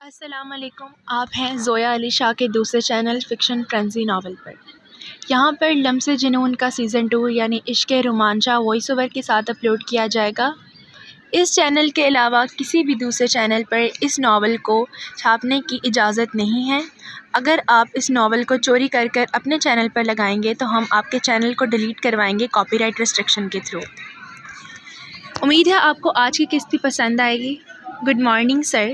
السلام علیکم، آپ ہیں زویا علی شاہ کے دوسرے چینل فکشن فرنزی ناول پر۔ یہاں پر لمس جنون کا سیزن 2 یعنی عشق رومانچہ وائس اوور کے ساتھ اپلوڈ کیا جائے گا۔ اس چینل کے علاوہ کسی بھی دوسرے چینل پر اس ناول کو چھاپنے کی اجازت نہیں ہے۔ اگر آپ اس ناول کو چوری کر اپنے چینل پر لگائیں گے تو ہم آپ کے چینل کو ڈیلیٹ کروائیں گے کاپی رائٹ ریسٹرکشن کے تھرو۔ امید ہے آپ کو آج کی قسط پسند آئے گی۔ Good morning sir.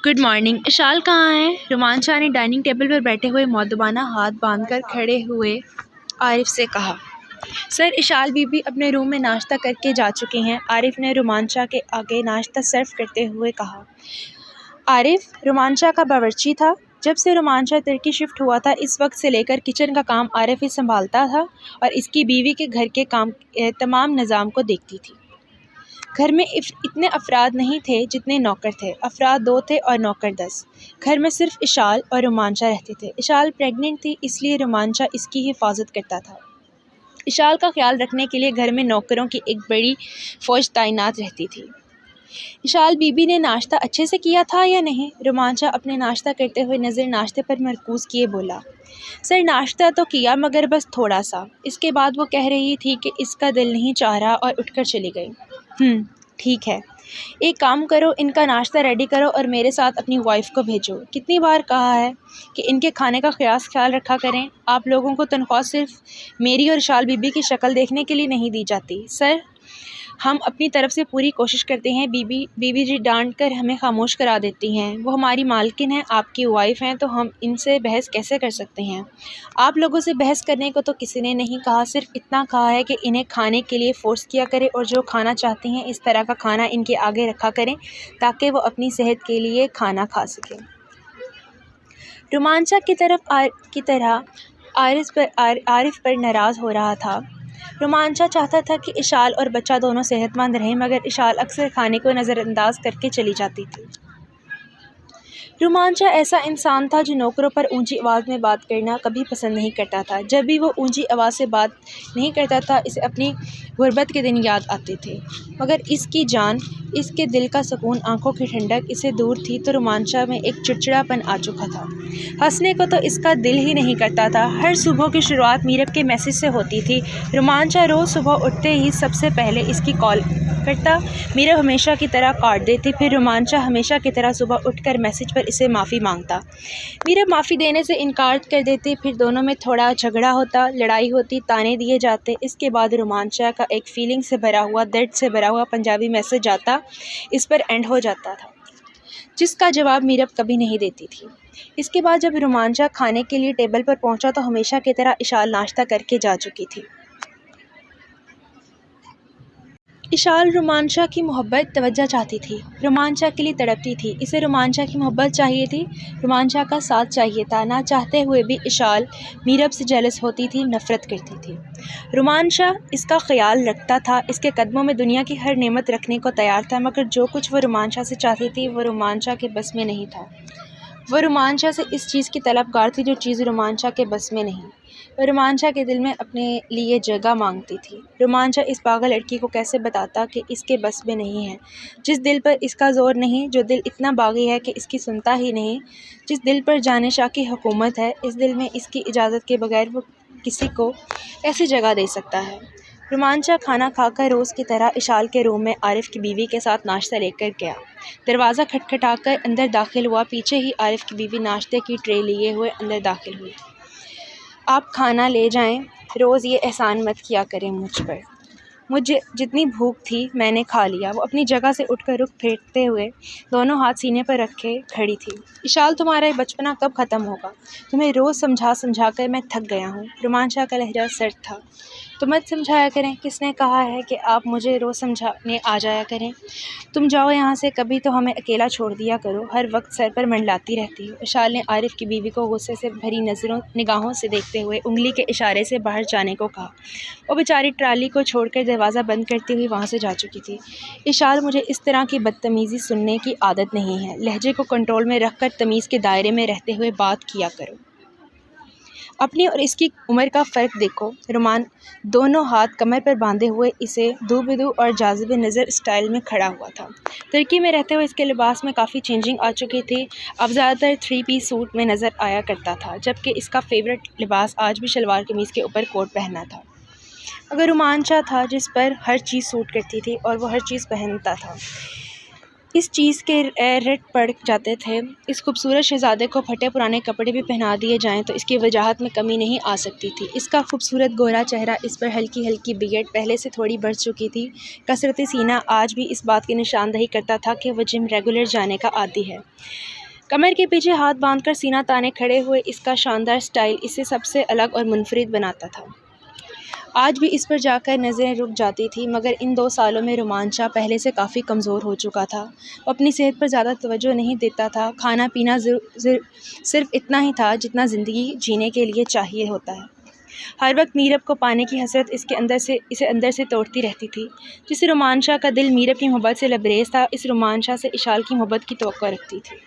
Good morning. Ishal کہاں ہے؟ رومانچہ نے ڈائننگ ٹیبل پر بیٹھے ہوئے مؤدبانہ ہاتھ باندھ کر کھڑے ہوئے عارف سے کہا۔ سر، اشال بی بی اپنے روم میں ناشتہ کر کے جا چکی ہیں، عارف نے رومانچہ کے آگے ناشتہ سرو کرتے ہوئے کہا۔ عارف رومانچہ کا باورچی تھا۔ جب سے رومانچہ ترکی شفٹ ہوا تھا اس وقت سے لے کر کچن کا کام عارف ہی سنبھالتا تھا اور اس کی بیوی کے گھر کے کام تمام نظام کو دیکھتی تھی۔ گھر میں اتنے افراد نہیں تھے جتنے نوکر تھے، افراد 2 تھے اور نوکر 10۔ گھر میں صرف اشال اور رومانچہ رہتے تھے۔ اشال پریگننٹ تھی، اس لیے رومانچہ اس کی حفاظت کرتا تھا۔ اشال کا خیال رکھنے کے لیے گھر میں نوکروں کی ایک بڑی فوج تعینات رہتی تھی۔ اشال بی بی نے ناشتہ اچھے سے کیا تھا یا نہیں؟ رومانچہ اپنے ناشتہ کرتے ہوئے نظر ناشتے پر مرکوز کیے بولا۔ سر، ناشتہ تو کیا مگر بس تھوڑا سا۔ اس کے بعد وہ کہہ رہی تھی کہ اس کا دل نہیں چاہ رہا اور اٹھ کر چلی گئی۔ ٹھیک ہے، ایک کام کرو، ان کا ناشتہ ریڈی کرو اور میرے ساتھ اپنی وائف کو بھیجو۔ کتنی بار کہا ہے کہ ان کے کھانے کا خیال رکھا کریں۔ آپ لوگوں کو تنخواہ صرف میری اور اشال بی بی کی شکل دیکھنے کے لیے نہیں دی جاتی۔ سر، ہم اپنی طرف سے پوری کوشش کرتے ہیں۔ بی بی جی ڈانٹ کر ہمیں خاموش کرا دیتی ہیں۔ وہ ہماری مالکن ہیں، آپ کی وائف ہیں، تو ہم ان سے بحث کیسے کر سکتے ہیں؟ آپ لوگوں سے بحث کرنے کو تو کسی نے نہیں کہا، صرف اتنا کہا ہے کہ انہیں کھانے کے لیے فورس کیا کرے اور جو کھانا چاہتی ہیں اس طرح کا کھانا ان کے آگے رکھا کریں تاکہ وہ اپنی صحت کے لیے کھانا کھا سکیں۔ رومانچہ کی طرح عارف پر ناراض ہو رہا تھا۔ رومانچہ چاہتا تھا کہ اشال اور بچہ دونوں صحت مند رہیں، مگر اشال اکثر کھانے کو نظر انداز کر کے چلی جاتی تھی۔ رومانچہ ایسا انسان تھا جو نوکروں پر اونچی آواز میں بات کرنا کبھی پسند نہیں کرتا تھا۔ جب بھی وہ اونچی آواز سے بات نہیں کرتا تھا اسے اپنی غربت کے دن یاد آتے تھے، مگر اس کی جان، اس کے دل کا سکون، آنکھوں کی ٹھنڈک اس سے دور تھی تو رومانچہ میں ایک چڑچڑا پن آ چکا تھا۔ ہنسنے کو تو اس کا دل ہی نہیں کرتا تھا۔ ہر صبح کی شروعات میرب کے میسج سے ہوتی تھی۔ رومانچہ روز صبح اٹھتے ہی سب سے پہلے اس کی کال کرتا، میرب ہمیشہ کی طرح کاٹ دیتی، پھر رومانچہ ہمیشہ کی طرح صبح اٹھ کر میسج پر اسے معافی مانگتا۔ میرب معافی دینے سے انکار کر دیتی، پھر دونوں میں تھوڑا جھگڑا ہوتا، لڑائی ہوتی، طعنے دیے جاتے۔ اس کے بعد رومانچہ کا ایک فیلنگ سے بھرا ہوا، درد سے بھرا ہوا پنجابی میسج آتا، اس پر اینڈ ہو جاتا تھا، جس کا جواب میرب کبھی نہیں دیتی تھی۔ اس کے بعد جب رومانچہ کھانے کے لیے ٹیبل پر پہنچا تو ہمیشہ کی طرح اشال ناشتہ کر کے جا چکی تھی۔ اشال رومانچہ کی محبت، توجہ چاہتی تھی، رومانچہ کے لیے تڑپتی تھی، اسے رومانچہ کی محبت چاہیے تھی، رومانچہ کا ساتھ چاہیے تھا۔ نہ چاہتے ہوئے بھی اشال میرب سے جیلس ہوتی تھی، نفرت کرتی تھی۔ رومانچہ اس کا خیال رکھتا تھا، اس کے قدموں میں دنیا کی ہر نعمت رکھنے کو تیار تھا، مگر جو کچھ وہ رومانچہ سے چاہتی تھی وہ رومانچہ کے بس میں نہیں تھا۔ وہ رومانچہ سے اس چیز کی طلبگار تھی جو چیز رومانچہ کے بس میں نہیں۔ وہ رومانچہ کے دل میں اپنے لیے جگہ مانگتی تھی۔ رومانچہ اس پاگل لڑکی کو کیسے بتاتا کہ اس کے بس میں نہیں ہے، جس دل پر اس کا زور نہیں، جو دل اتنا باغی ہے کہ اس کی سنتا ہی نہیں، جس دل پر جانے شاہ کی حکومت ہے، اس دل میں اس کی اجازت کے بغیر وہ کسی کو ایسی جگہ دے سکتا ہے۔ رومانچہ کھانا کھا کر روز کی طرح اشال کے روم میں عارف کی بیوی کے ساتھ ناشتہ لے کر گیا۔ دروازہ کھٹکھٹا کر اندر داخل ہوا، پیچھے ہی عارف کی بیوی ناشتے کی ٹرے لیے ہوئے اندر داخل ہوئی۔ آپ کھانا لے جائیں، روز یہ احسان مت کیا کریں مجھ پر۔ مجھے جتنی بھوک تھی میں نے کھا لیا۔ وہ اپنی جگہ سے اٹھ کر رخ پھیرتے ہوئے دونوں ہاتھ سینے پر رکھے کھڑی تھی۔ اشال، تمہارا یہ بچپنا کب ختم ہوگا؟ تمہیں روز سمجھا کر میں تھک گیا ہوں۔ رومانچہ کا لہجہ سرد تھا۔ تو مت سمجھایا کریں، کس نے کہا ہے کہ آپ مجھے روز سمجھانے آ جایا کریں؟ تم جاؤ یہاں سے، کبھی تو ہمیں اکیلا چھوڑ دیا کرو، ہر وقت سر پر منڈلاتی رہتی ہو۔ اشال نے عارف کی بیوی کو غصے سے بھری نگاہوں سے دیکھتے ہوئے انگلی کے اشارے سے باہر جانے کو کہا۔ وہ بیچاری ٹرالی کو چھوڑ کر دروازہ بند کرتی ہوئی وہاں سے جا چکی تھی۔ اشال، مجھے اس طرح کی بدتمیزی سننے کی عادت نہیں ہے، لہجے کو کنٹرول میں رکھ کر تمیز کے دائرے میں رہتے ہوئے بات کیا کرو۔ اپنی اور اس کی عمر کا فرق دیکھو۔ رومان دونوں ہاتھ کمر پر باندھے ہوئے اسے دو بدو اور جاذب نظر اسٹائل میں کھڑا ہوا تھا۔ ترکی میں رہتے ہوئے اس کے لباس میں کافی چینجنگ آ چکی تھی۔ اب زیادہ تر 3 پیس سوٹ میں نظر آیا کرتا تھا، جبکہ اس کا فیورٹ لباس آج بھی شلوار قمیض کے اوپر کوٹ پہننا تھا۔ اگر رومانچا تھا جس پر ہر چیز سوٹ کرتی تھی اور وہ ہر چیز پہنتا تھا، اس چیز کے رٹ پڑ جاتے تھے۔ اس خوبصورت شہزادے کو پھٹے پرانے کپڑے بھی پہنا دیے جائیں تو اس کی وجاہت میں کمی نہیں آ سکتی تھی۔ اس کا خوبصورت گورا چہرہ، اس پر ہلکی ہلکی بیئرڈ پہلے سے تھوڑی بڑھ چکی تھی۔ کثرتی سینہ آج بھی اس بات کی نشاندہی کرتا تھا کہ وہ جم ریگولر جانے کا عادی ہے۔ کمر کے پیچھے ہاتھ باندھ کر سینہ تانے کھڑے ہوئے اس کا شاندار اسٹائل اسے سب سے الگ اور منفرد بناتا تھا۔ آج بھی اس پر جا کر نظریں رک جاتی تھی، مگر ان 2 سالوں میں رومانچا پہلے سے کافی کمزور ہو چکا تھا۔ وہ اپنی صحت پر زیادہ توجہ نہیں دیتا تھا۔ کھانا پینا صرف اتنا ہی تھا جتنا زندگی جینے کے لیے چاہیے ہوتا ہے۔ ہر وقت میرب کو پانے کی حسرت اسے اندر سے توڑتی رہتی تھی۔ جس رومانچا کا دل میرب کی محبت سے لبریز تھا، اس رومانچا سے اشال کی محبت کی توقع رکھتی تھی۔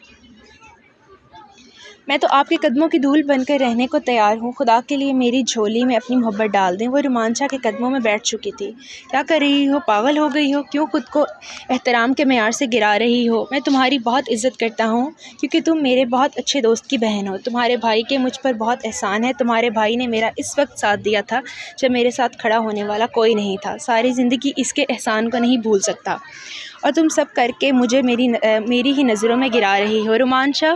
میں تو آپ کے قدموں کی دھول بن کر رہنے کو تیار ہوں، خدا کے لیے میری جھولی میں اپنی محبت ڈال دیں۔ وہ رومانچا کے قدموں میں بیٹھ چکی تھی۔ کیا کر رہی ہو؟ پاگل ہو گئی ہو؟ کیوں خود کو احترام کے معیار سے گرا رہی ہو؟ میں تمہاری بہت عزت کرتا ہوں کیونکہ تم میرے بہت اچھے دوست کی بہن ہو۔ تمہارے بھائی کے مجھ پر بہت احسان ہے۔ تمہارے بھائی نے میرا اس وقت ساتھ دیا تھا جب میرے ساتھ کھڑا ہونے والا کوئی نہیں تھا۔ ساری زندگی اس کے احسان کو نہیں بھول سکتا، اور تم سب کر کے مجھے میری ہی نظروں میں گرا رہی ہو۔ رومانچا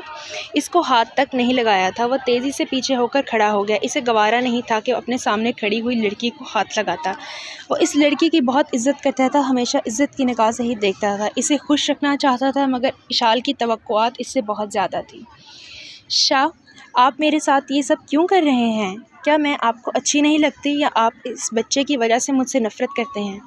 اس کو ہاتھ تک نہیں لگایا تھا۔ وہ تیزی سے پیچھے ہو کر کھڑا ہو گیا۔ اسے گوارا نہیں تھا کہ وہ اپنے سامنے کھڑی ہوئی لڑکی کو ہاتھ لگاتا۔ وہ اس لڑکی کی بہت عزت کرتا تھا، ہمیشہ عزت کی نگاہ سے ہی دیکھتا تھا۔ اسے خوش رکھنا چاہتا تھا، مگر اشال کی توقعات اس سے بہت زیادہ تھی۔ شاہ، آپ میرے ساتھ یہ سب کیوں کر رہے ہیں؟ کیا میں آپ کو اچھی نہیں لگتی، یا آپ اس بچے کی وجہ سے مجھ سے نفرت کرتے ہیں؟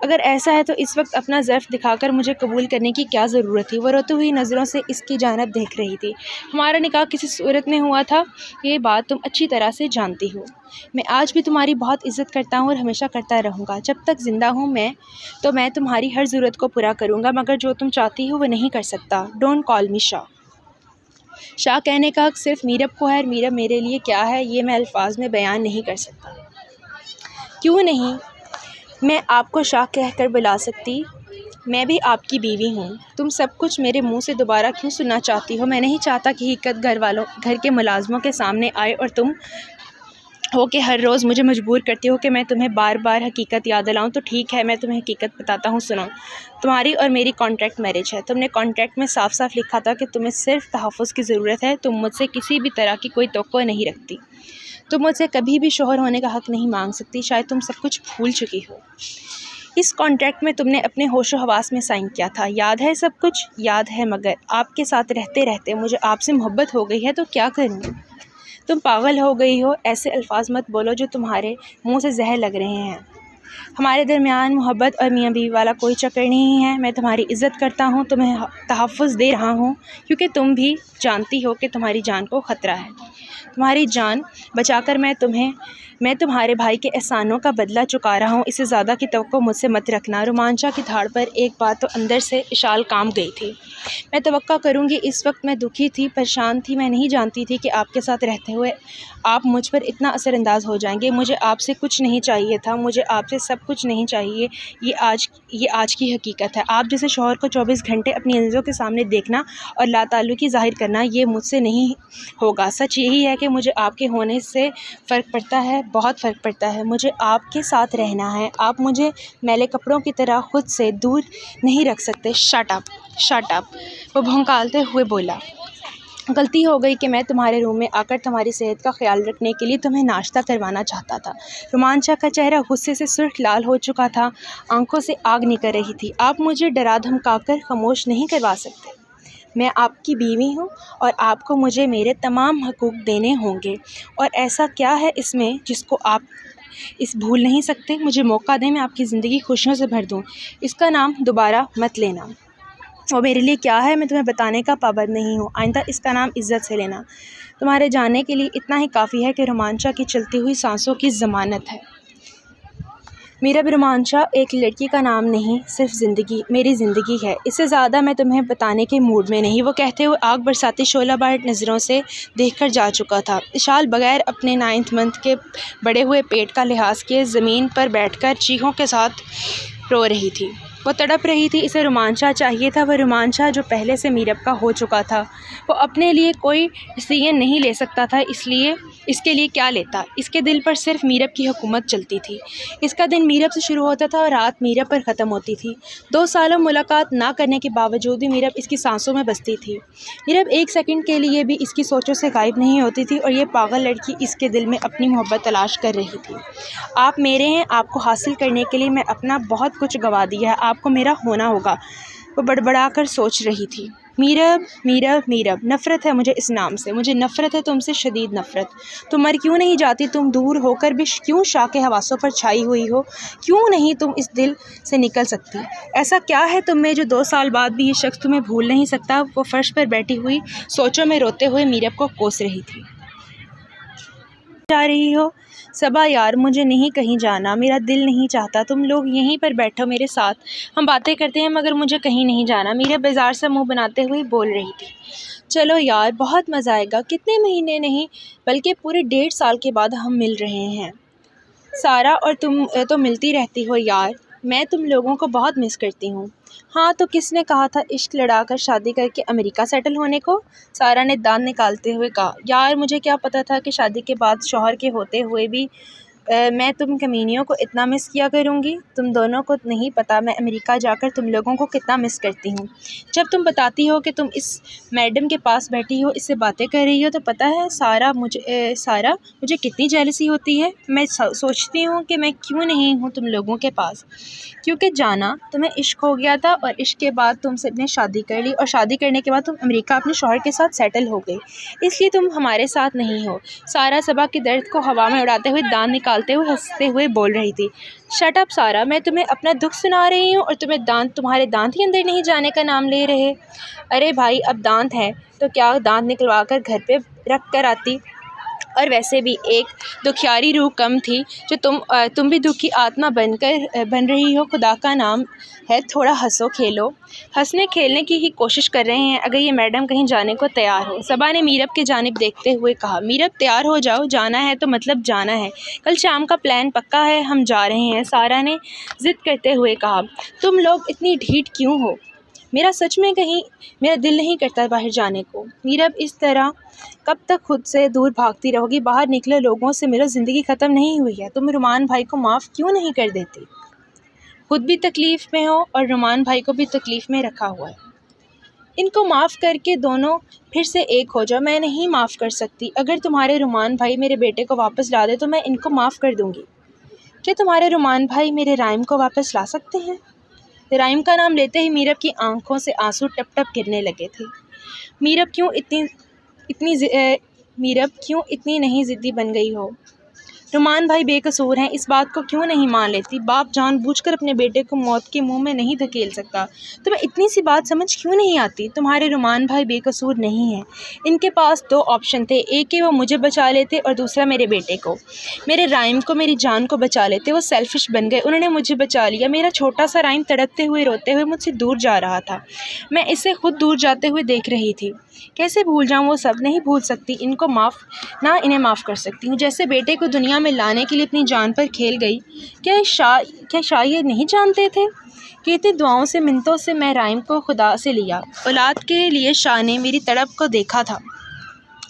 اگر ایسا ہے تو اس وقت اپنا ضعف دکھا کر مجھے قبول کرنے کی کیا ضرورت تھی؟ وہ روتی ہوئی نظروں سے اس کی جانب دیکھ رہی تھی۔ ہمارا نکاح کسی صورت میں ہوا تھا، یہ بات تم اچھی طرح سے جانتی ہو۔ میں آج بھی تمہاری بہت عزت کرتا ہوں اور ہمیشہ کرتا رہوں گا۔ جب تک زندہ ہوں میں تمہاری ہر ضرورت کو پورا کروں گا، مگر جو تم چاہتی ہو وہ نہیں کر سکتا۔ ڈونٹ کال می شاہ۔ شاہ کہنے کا حق صرف میرب کو ہے، اور میرب میرے لیے کیا ہے یہ میں الفاظ میں بیان نہیں کر سکتا۔ کیوں نہیں؟ میں آپ کو شاہ کہہ کر بلا سکتی؟ میں بھی آپ کی بیوی ہوں۔ تم سب کچھ میرے منہ سے دوبارہ کیوں سننا چاہتی ہو؟ میں نہیں چاہتا کہ حقیقت گھر کے ملازموں کے سامنے آئے اور تم ہو کہ ہر روز مجھے مجبور کرتی ہو کہ میں تمہیں بار بار حقیقت یاد دلاؤں۔ تو ٹھیک ہے، میں تمہیں حقیقت بتاتا ہوں، سنو۔ تمہاری اور میری کانٹریکٹ میرج ہے۔ تم نے کانٹریکٹ میں صاف صاف لکھا تھا کہ تمہیں صرف تحفظ کی ضرورت ہے۔ تم مجھ سے کسی بھی طرح کی کوئی توقع نہیں رکھتی۔ تم مجھ سے کبھی بھی شوہر ہونے کا حق نہیں مانگ سکتی۔ شاید تم سب کچھ بھول چکی ہو۔ اس کانٹریکٹ میں تم نے اپنے ہوش و حواس میں سائن کیا تھا، یاد ہے سب کچھ؟ یاد ہے، مگر آپ کے ساتھ رہتے رہتے مجھے آپ سے محبت ہو گئی ہے، تو کیا کروں؟ تم پاگل ہو گئی ہو۔ ایسے الفاظ مت بولو جو تمہارے منہ سے زہر لگ رہے ہیں۔ ہمارے درمیان محبت اور میاں بیوی والا کوئی چکر نہیں ہے۔ میں تمہاری عزت کرتا ہوں، تمہیں تحفظ دے رہا ہوں کیونکہ تم بھی جانتی ہو کہ تمہاری جان کو خطرہ ہے۔ تمہاری جان بچا کر میں تمہارے بھائی کے احسانوں کا بدلہ چکا رہا ہوں۔ اسے زیادہ کی توقع مجھ سے مت رکھنا۔ رومانچا کی دھاڑ پر ایک بات تو اندر سے اشال کام گئی تھی۔ میں توقع کروں گی اس وقت میں دکھی تھی، پریشان تھی۔ میں نہیں جانتی تھی کہ آپ کے ساتھ رہتے ہوئے آپ مجھ پر اتنا اثر انداز ہو جائیں گے۔ مجھے آپ سے کچھ نہیں چاہیے تھا، مجھے آپ سے سب کچھ نہیں چاہیے۔ یہ آج کی حقیقت ہے۔ آپ جیسے شوہر کو 24 گھنٹے اپنی عزیزوں کے سامنے دیکھنا اور لا تعلقی ظاہر کرنا، یہ مجھ سے نہیں ہوگا۔ سچ یہی ہے کہ مجھے آپ کے ہونے سے فرق پڑتا ہے، بہت فرق پڑتا ہے۔ مجھے آپ کے ساتھ رہنا ہے۔ آپ مجھے میلے کپڑوں کی طرح خود سے دور نہیں رکھ سکتے۔ شٹ اپ، وہ بھونکالتے ہوئے بولا۔ غلطی ہو گئی کہ میں تمہارے روم میں آ کر تمہاری صحت کا خیال رکھنے کے لیے تمہیں ناشتہ کروانا چاہتا تھا۔ رومانچا کا چہرہ غصے سے سرخ لال ہو چکا تھا، آنکھوں سے آگ نکل رہی تھی۔ آپ مجھے ڈرا دھمکا کر خاموش نہیں کروا سکتے۔ میں آپ کی بیوی ہوں اور آپ کو مجھے میرے تمام حقوق دینے ہوں گے، اور ایسا کیا ہے اس میں جس کو آپ بھول نہیں سکتے؟ مجھے موقع دیں، میں آپ کی زندگی خوشیوں سے بھر دوں۔ اس کا نام دوبارہ مت لینا۔ وہ میرے لیے کیا ہے میں تمہیں بتانے کا پابند نہیں ہوں۔ آئندہ اس کا نام عزت سے لینا۔ تمہارے جاننے کے لیے اتنا ہی کافی ہے کہ رومانچا کی چلتی ہوئی سانسوں کی ضمانت ہے۔ میرب رومانچا ایک لڑکی کا نام نہیں، صرف زندگی، میری زندگی ہے، اس سے زیادہ میں تمہیں بتانے کے موڈ میں نہیں۔ وہ کہتے ہوئے آگ برساتی شعلہ بار نظروں سے دیکھ کر جا چکا تھا۔ اشال بغیر اپنے 9th منتھ کے بڑے ہوئے پیٹ کا لحاظ کیے زمین پر بیٹھ کر چیخوں کے ساتھ رو رہی تھی۔ وہ تڑپ رہی تھی، اسے رومانچا چاہیے تھا، وہ رومانچا جو پہلے سے میرب کا ہو چکا تھا۔ وہ اپنے لیے کوئی ڈیسیژن نہیں لے سکتا تھا، اس کے لیے کیا لیتا؟ اس کے دل پر صرف میرب کی حکومت چلتی تھی۔ اس کا دن میرب سے شروع ہوتا تھا اور رات میرب پر ختم ہوتی تھی۔ 2 سالوں ملاقات نہ کرنے کے باوجود بھی میرب اس کی سانسوں میں بستی تھی۔ میرب ایک سیکنڈ کے لیے بھی اس کی سوچوں سے غائب نہیں ہوتی تھی اور یہ پاگل لڑکی اس کے دل میں اپنی محبت تلاش کر رہی تھی۔ آپ میرے ہیں، آپ کو حاصل کرنے کے لیے میں اپنا بہت کچھ گنوا دیا ہے، آپ کو میرا ہونا ہوگا، وہ بڑبڑا کر سوچ رہی تھی۔ میرب میرب میرب، نفرت ہے مجھے اس نام سے، مجھے نفرت ہے تم سے، شدید نفرت۔ تم مر کیوں نہیں جاتی؟ تم دور ہو کر بھی کیوں شاہ کے حواسوں پر چھائی ہوئی ہو؟ کیوں نہیں تم اس دل سے نکل سکتی؟ ایسا کیا ہے تم میں جو 2 سال بعد بھی یہ شخص تمہیں بھول نہیں سکتا؟ وہ فرش پر بیٹھی ہوئی سوچوں میں روتے ہوئے میرب کو کوس رہی تھی۔ جا رہی ہو؟ صبا یار، مجھے نہیں کہیں جانا، میرا دل نہیں چاہتا، تم لوگ یہیں پر بیٹھو میرے ساتھ، ہم باتیں کرتے ہیں، مگر مجھے کہیں نہیں جانا، میرب بیزار سے منہ بناتے ہوئے بول رہی تھی۔ چلو یار، بہت مزہ آئے گا، کتنے مہینے نہیں بلکہ پورے 1.5 سال کے بعد ہم مل رہے ہیں۔ سارا اور تم تو ملتی رہتی ہو یار، میں تم لوگوں کو بہت مس کرتی ہوں۔ ہاں تو کس نے کہا تھا عشق لڑا کر شادی کر کے امریکہ سیٹل ہونے کو؟ سارا نے دانت نکالتے ہوئے کہا۔ یار مجھے کیا پتا تھا کہ شادی کے بعد شوہر کے ہوتے ہوئے بھی میں تم کمینیوں کو اتنا مس کیا کروں گی۔ تم دونوں کو نہیں پتا میں امریکہ جا کر تم لوگوں کو کتنا مس کرتی ہوں۔ جب تم بتاتی ہو کہ تم اس میڈم کے پاس بیٹھی ہو، اس سے باتیں کر رہی ہو، تو پتہ ہے سارا مجھے کتنی جیلسی ہوتی ہے۔ میں سوچتی ہوں کہ میں کیوں نہیں ہوں تم لوگوں کے پاس، کیونکہ جانا تمہیں عشق ہو گیا تھا اور عشق کے بعد تم سے نے شادی کر لی اور شادی کرنے کے بعد تم امریکہ اپنے شوہر کے ساتھ سیٹل ہو گئی، اس لیے تم ہمارے ساتھ نہیں ہو۔ سارا صبا کے درد کو ہوا میں اڑاتے ہوئے دانت نکالتے ہوئے ہنستے ہوئے بول رہی تھی۔ شٹ اپ سارا، میں تمہیں اپنا دکھ سنا رہی ہوں اور تمہارے دانت ہی اندر نہیں جانے کا نام لے رہے۔ ارے بھائی، اب دانت ہے تو کیا دانت نکلوا کر گھر پہ رکھ کر آتی؟ اور ویسے بھی ایک دکھیاری روح کم تھی جو تم بھی دکھی آتما بن رہی ہو۔ خدا کا نام ہے تھوڑا ہنسو کھیلو۔ ہنسنے کھیلنے کی ہی کوشش کر رہے ہیں اگر یہ میڈم کہیں جانے کو تیار ہو۔ صبا نے میرب کی جانب دیکھتے ہوئے کہا۔ میرب تیار ہو جاؤ، جانا ہے تو مطلب جانا ہے، کل شام کا پلان پکا ہے، ہم جا رہے ہیں، سارا نے ضد کرتے ہوئے کہا۔ تم لوگ اتنی ڈھیٹ کیوں ہو؟ میرا سچ میں کہیں میرا دل نہیں کرتا باہر جانے کو۔ میرب اس طرح کب تک خود سے دور بھاگتی رہو گی؟ باہر نکلے، لوگوں سے ملو، زندگی ختم نہیں ہوئی ہے۔ تم رومان بھائی کو معاف کیوں نہیں کر دیتی؟ خود بھی تکلیف میں ہو اور رومان بھائی کو بھی تکلیف میں رکھا ہوا ہے۔ ان کو معاف کر کے دونوں پھر سے ایک ہو جاؤ۔ میں نہیں معاف کر سکتی۔ اگر تمہارے رومان بھائی میرے بیٹے کو واپس لا دے تو میں ان کو معاف کر دوں گی۔ کیا تمہارے رومان بھائی میرے رائم کو واپس لا سکتے ہیں؟ رائم کا نام لیتے ہی میرب کی آنکھوں سے آنسو ٹپ ٹپ گرنے لگے تھے۔ میرب کیوں اتنی نہیں ضدی بن گئی ہو؟ رومان بھائی بے قصور ہیں، اس بات کو کیوں نہیں مان لیتی؟ باپ جان بوجھ کر اپنے بیٹے کو موت کے منہ میں نہیں دھکیل سکتا۔ تمہیں اتنی سی بات سمجھ کیوں نہیں آتی؟ تمہارے رومان بھائی بے قصور نہیں ہیں۔ ان کے پاس 2 آپشن تھے، ایک کہ وہ مجھے بچا لیتے اور دوسرا میرے بیٹے کو، میرے رائم کو، میری جان کو بچا لیتے۔ وہ سیلفش بن گئے، انہوں نے مجھے بچا لیا۔ میرا چھوٹا سا رائم تڑپتے ہوئے روتے ہوئے مجھ سے دور جا رہا تھا، میں اسے خود دور جاتے ہوئے دیکھ رہی تھی۔ کیسے بھول جاؤں وہ سب؟ نہیں بھول سکتی، انہیں معاف کر سکتی ہوں۔ جیسے بیٹے کو دنیا میں لانے کے لیے اپنی جان پر کھیل گئی۔ کیا شاہ یہ نہیں جانتے تھے کہ اتنی دعاؤں سے منتوں سے میں رائم کو خدا سے لیا؟ اولاد کے لیے شاہ نے میری تڑپ کو دیکھا تھا۔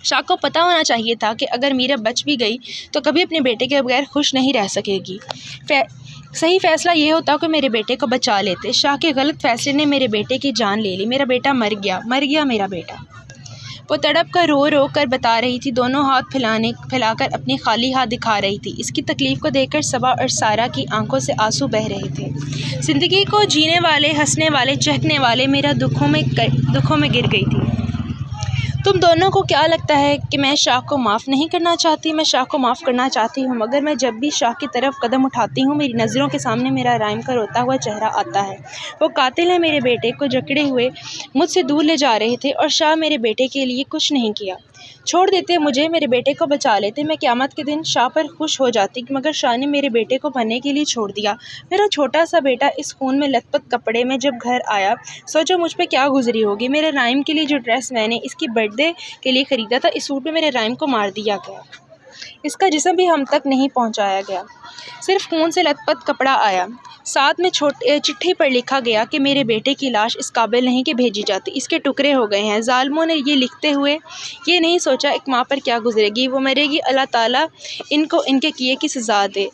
شاہ کو پتہ ہونا چاہیے تھا کہ اگر میرب بچ بھی گئی تو کبھی اپنے بیٹے کے بغیر خوش نہیں رہ سکے گی۔ صحیح فیصلہ یہ ہوتا کہ میرے بیٹے کو بچا لیتے۔ شاہ کے غلط فیصلے نے میرے بیٹے کی جان لے لی۔ میرا بیٹا مر گیا میرا بیٹا۔ وہ تڑپ کر رو کر بتا رہی تھی، دونوں ہاتھ پھیلا کر اپنے خالی ہاتھ دکھا رہی تھی۔ اس کی تکلیف کو دیکھ کر صبا اور سارا کی آنکھوں سے آنسو بہہ رہے تھے۔ زندگی کو جینے والے، ہنسنے والے، چہکنے والے میرا دکھوں میں گر گئی تھی۔ تم دونوں کو کیا لگتا ہے کہ میں شاہ کو معاف نہیں کرنا چاہتی؟ میں شاہ کو معاف کرنا چاہتی ہوں، مگر میں جب بھی شاہ کی طرف قدم اٹھاتی ہوں میری نظروں کے سامنے میرا رائم کا روتا ہوا چہرہ آتا ہے۔ وہ قاتل ہیں، میرے بیٹے کو جکڑے ہوئے مجھ سے دور لے جا رہے تھے اور شاہ میرے بیٹے کے لیے کچھ نہیں کیا۔ چھوڑ دیتے مجھے، میرے بیٹے کو بچا لیتے، میں قیامت کے دن شاہ پر خوش ہو جاتی، مگر شاہ نے میرے بیٹے کو مرنے کے لیے چھوڑ دیا۔ میرا چھوٹا سا بیٹا اس خون میں لت پت کپڑے میں جب گھر آیا، سوچو مجھ پہ کیا گزری ہوگی۔ میرے رائم کے لیے جو ڈریس میں نے اس کی برتھ ڈے کے لیے خریدا تھا، اس سوٹ میں میرے رائم کو مار دیا گیا۔ اس کا جسم بھی ہم تک نہیں پہنچایا گیا، صرف خون سے لت پت کپڑا آیا۔ ساتھ میں چٹھی پر لکھا گیا کہ میرے بیٹے کی لاش اس قابل نہیں کہ بھیجی جاتی، اس کے ٹکڑے ہو گئے ہیں۔ ظالموں نے یہ لکھتے ہوئے یہ نہیں سوچا ایک ماں پر کیا گزرے گی، وہ مرے گی، اللہ تعالیٰ ان کو ان کے کیے کی سزا دے۔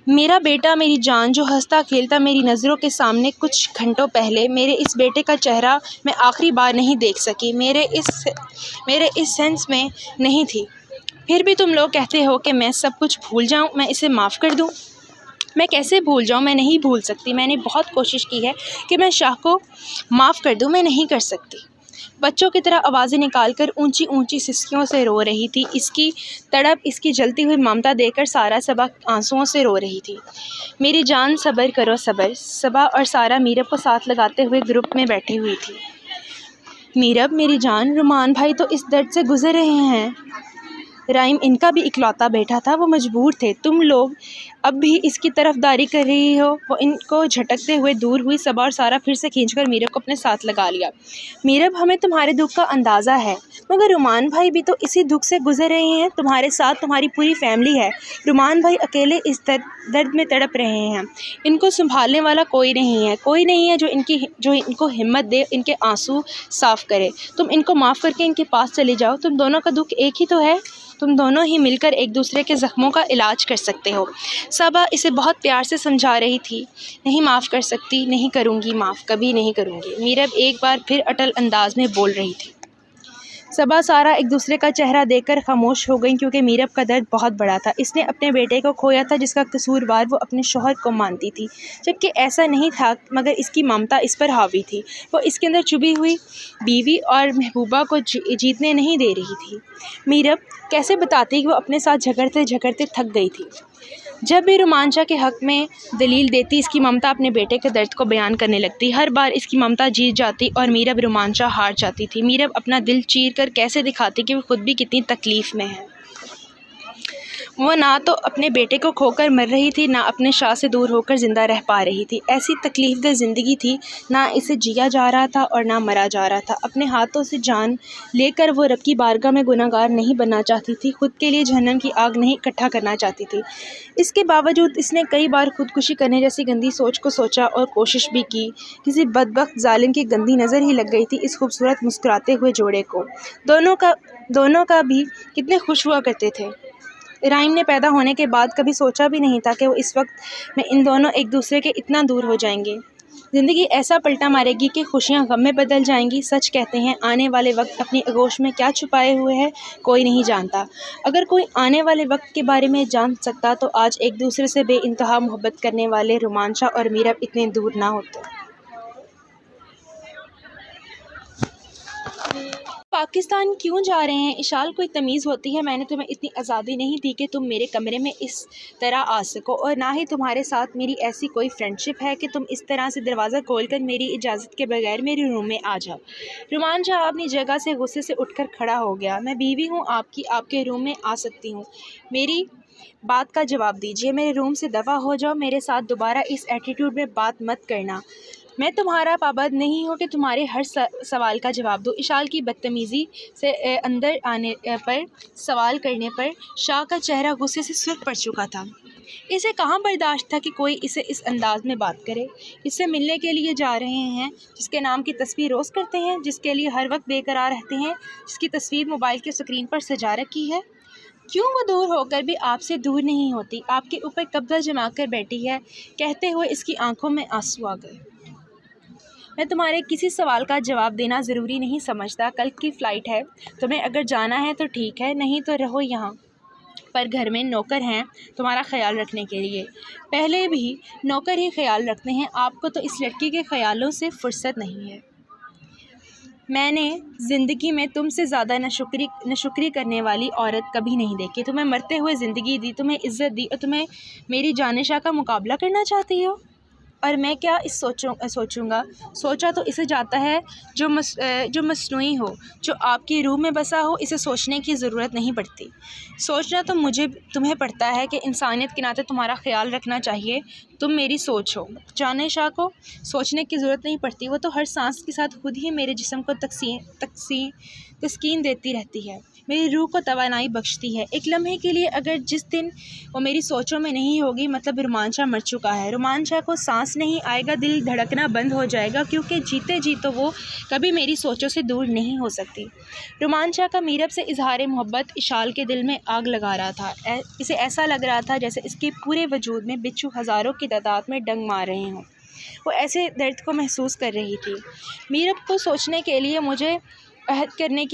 میرا بیٹا، میری جان، جو ہنستا کھیلتا میری نظروں کے سامنے کچھ گھنٹوں پہلے، میرے اس بیٹے کا چہرہ میں آخری بار نہیں دیکھ سکی، میرے اس سینس میں نہیں تھی۔ پھر بھی تم لوگ کہتے ہو کہ میں سب کچھ بھول جاؤں، میں اسے معاف کر دوں۔ میں کیسے بھول جاؤں؟ میں نہیں بھول سکتی۔ میں نے بہت کوشش کی ہے کہ میں شاہ کو معاف کر دوں، میں نہیں کر سکتی۔ بچوں کی طرح آوازیں نکال کر اونچی اونچی سسکیوں سے رو رہی تھی۔ اس کی تڑپ، اس کی جلتی ہوئی ممتا دیکھ کر سارا صبا آنسوؤں سے رو رہی تھی۔ میری جان، صبر کرو، صبر۔ صبا اور سارا میرب کو ساتھ لگاتے ہوئے گروپ میں بیٹھی ہوئی تھی۔ میرب، میری جان، رومان بھائی تو اس درد سے گزر رہے ہیں۔ رائم ان کا بھی اکلوتا بیٹا تھا، وہ مجبور تھے، تم لوگ اب بھی اس کی طرفداری کر رہی ہو۔ وہ ان کو جھٹکتے ہوئے دور ہوئی۔ صبا اور سارا پھر سے کھینچ کر میرب کو اپنے ساتھ لگا لیا۔ میرب، ہمیں تمہارے دکھ کا اندازہ ہے، مگر رومان بھائی بھی تو اسی دکھ سے گزر رہے ہیں، تمہارے ساتھ تمہاری پوری فیملی ہے۔ رومان بھائی اکیلے اس درد میں تڑپ رہے ہیں، ان کو سنبھالنے والا کوئی نہیں ہے، کوئی نہیں ہے جو ان کو ہمت دے، ان کے آنسو صاف کرے۔ تم ان کو معاف کر کے ان کے پاس چلے جاؤ، تم دونوں کا دکھ ایک ہی تو ہے، تم دونوں ہی مل کر ایک دوسرے کے زخموں کا علاج کر سکتے ہو۔ صبا اسے بہت پیار سے سمجھا رہی تھی۔ نہیں معاف کر سکتی، نہیں کروں گی معاف، کبھی نہیں کروں گی، میرب ایک بار پھر اٹل انداز میں بول رہی تھی۔ صبا، سارا ایک دوسرے کا چہرہ دیکھ کر خاموش ہو گئی، کیونکہ میرب کا درد بہت بڑا تھا۔ اس نے اپنے بیٹے کو کھویا تھا جس کا قصوروار وہ اپنے شوہر کو مانتی تھی، جبکہ ایسا نہیں تھا، مگر اس کی ممتا اس پر حاوی تھی۔ وہ اس کے اندر چبھی ہوئی بیوی اور محبوبہ کو جیتنے نہیں دے رہی تھی۔ میرب کیسے بتاتی کہ وہ اپنے ساتھ جھگڑتے جھگڑتے تھک گئی تھی۔ جب بھی رومانچا کے حق میں دلیل دیتی، اس کی ممتا اپنے بیٹے کے درد کو بیان کرنے لگتی۔ ہر بار اس کی ممتا جیت جاتی اور میرب رومانچا ہار جاتی تھی۔ میرب اپنا دل چیر کر کیسے دکھاتی کہ وہ خود بھی کتنی تکلیف میں ہے۔ وہ نہ تو اپنے بیٹے کو کھو کر مر رہی تھی، نہ اپنے شاہ سے دور ہو کر زندہ رہ پا رہی تھی۔ ایسی تکلیف دہ زندگی تھی، نہ اسے جیا جا رہا تھا اور نہ مرا جا رہا تھا۔ اپنے ہاتھوں سے جان لے کر وہ رب کی بارگاہ میں گناہ گار نہیں بننا چاہتی تھی، خود کے لیے جہنم کی آگ نہیں اکٹھا کرنا چاہتی تھی۔ اس کے باوجود اس نے کئی بار خودکشی کرنے جیسی گندی سوچ کو سوچا اور کوشش بھی کی۔ کسی بدبخت ظالم کی گندی نظر ہی لگ گئی تھی اس خوبصورت مسکراتے ہوئے جوڑے کو۔ دونوں کا بھی کتنے خوش ہوا کرتے تھے۔ رائم نے پیدا ہونے کے بعد کبھی سوچا بھی نہیں تھا کہ وہ اس وقت میں ان دونوں ایک دوسرے کے اتنا دور ہو جائیں گے۔ زندگی ایسا پلٹا مارے گی کہ خوشیاں غم میں بدل جائیں گی۔ سچ کہتے ہیں، آنے والے وقت اپنی آغوش میں کیا چھپائے ہوئے ہے کوئی نہیں جانتا۔ اگر کوئی آنے والے وقت کے بارے میں جان سکتا تو آج ایک دوسرے سے بے انتہا محبت کرنے والے رومانچا اور میرب اتنے دور نہ ہوتے۔ پاکستان کیوں جا رہے ہیں؟ اشال، کوئی تمیز ہوتی ہے؟ میں نے تمہیں اتنی آزادی نہیں دی کہ تم میرے کمرے میں اس طرح آ سکو، اور نہ ہی تمہارے ساتھ میری ایسی کوئی فرینڈ شپ ہے کہ تم اس طرح سے دروازہ کھول کر میری اجازت کے بغیر میرے روم میں آ جاؤ۔ رومانچا اپنی جگہ سے غصے سے اٹھ کر کھڑا ہو گیا۔ میں بیوی ہوں آپ کی، آپ کے روم میں آ سکتی ہوں، میری بات کا جواب دیجیے، میرے روم سے دفع ہو جاؤ، میرے ساتھ دوبارہ اس ایٹیٹیوڈ میں بات مت کرنا۔ میں تمہارا پابند نہیں ہوں کہ تمہارے ہر سوال کا جواب دو۔ اشال کی بدتمیزی سے اندر آنے پر سوال کرنے پر شاہ کا چہرہ غصے سے سرخ پڑ چکا تھا۔ اسے کہاں برداشت تھا کہ کوئی اسے اس انداز میں بات کرے۔ اس سے ملنے کے لیے جا رہے ہیں جس کے نام کی تصویر روز کرتے ہیں، جس کے لیے ہر وقت بے قرار رہتے ہیں، جس کی تصویر موبائل کے اسکرین پر سجا رکھی ہے۔ کیوں وہ دور ہو کر بھی آپ سے دور نہیں ہوتی، آپ کے اوپر قبضہ جما کر بیٹھی ہے؟ کہتے ہوئے اس کی آنکھوں میں آنسو آ گئے۔ میں تمہارے کسی سوال کا جواب دینا ضروری نہیں سمجھتا، کل کی فلائٹ ہے، تمہیں اگر جانا ہے تو ٹھیک ہے، نہیں تو رہو یہاں پر، گھر میں نوکر ہیں تمہارا خیال رکھنے کے لیے۔ پہلے بھی نوکر ہی خیال رکھتے ہیں، آپ کو تو اس لڑکی کے خیالوں سے فرصت نہیں ہے۔ میں نے زندگی میں تم سے زیادہ ناشکری کرنے والی عورت کبھی نہیں دیکھی۔ تمہیں مرتے ہوئے زندگی دی، تمہیں عزت دی، اور تمہیں میری جانشاہ کا مقابلہ کرنا چاہتی ہو؟ اور میں کیا اس سوچوں گا؟ سوچا تو اسے جاتا ہے جو مصنوعی ہو، جو آپ کی روح میں بسا ہو، اسے سوچنے کی ضرورت نہیں پڑتی۔ سوچنا تو تمہیں پڑتا ہے کہ انسانیت کے ناطے تمہارا خیال رکھنا چاہیے، تم میری سوچ ہو۔ جانے شاہ کو سوچنے کی ضرورت نہیں پڑتی، وہ تو ہر سانس کے ساتھ خود ہی میرے جسم کو تسکین دیتی رہتی ہے، میری روح کو توانائی بخشتی ہے۔ ایک لمحے کے لیے اگر جس دن وہ میری سوچوں میں نہیں ہوگی، مطلب رومانچا مر چکا ہے۔ رومانچا کو سانس نہیں آئے گا، دل دھڑکنا بند ہو جائے گا، کیونکہ جیتے جی تو وہ کبھی میری سوچوں سے دور نہیں ہو سکتی۔ رومانچا کا میرب سے اظہار محبت اشال کے دل میں آگ لگا رہا تھا۔ اسے ایسا لگ رہا تھا جیسے اس کے پورے وجود میں بچھو ہزاروں کی تعداد میں ڈنگ مار رہے ہوں۔ وہ ایسے درد کو محسوس کر رہی تھی۔ میرب کو سوچنے کے لیے مجھے عہد نہیں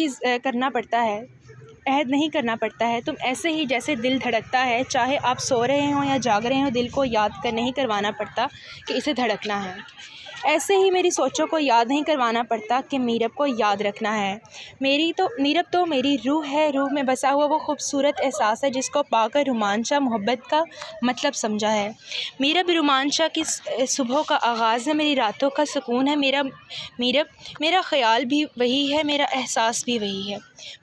کرنا پڑتا ہے۔ تم ایسے ہی جیسے دل دھڑکتا ہے، چاہے آپ سو رہے ہوں یا جاگ رہے ہوں، دل کو یاد کر نہیں کروانا پڑتا کہ اسے دھڑکنا ہے۔ ایسے ہی میری سوچوں کو یاد نہیں کروانا پڑتا کہ میرب کو یاد رکھنا ہے۔ میرب تو میری روح ہے، روح میں بسا ہوا وہ خوبصورت احساس ہے جس کو پا کر رومانچا محبت کا مطلب سمجھا ہے۔ میرب رومانچا کی صبحوں کا آغاز ہے، میری راتوں کا سکون ہے۔ میرا خیال بھی وہی ہے، میرا احساس بھی وہی ہے۔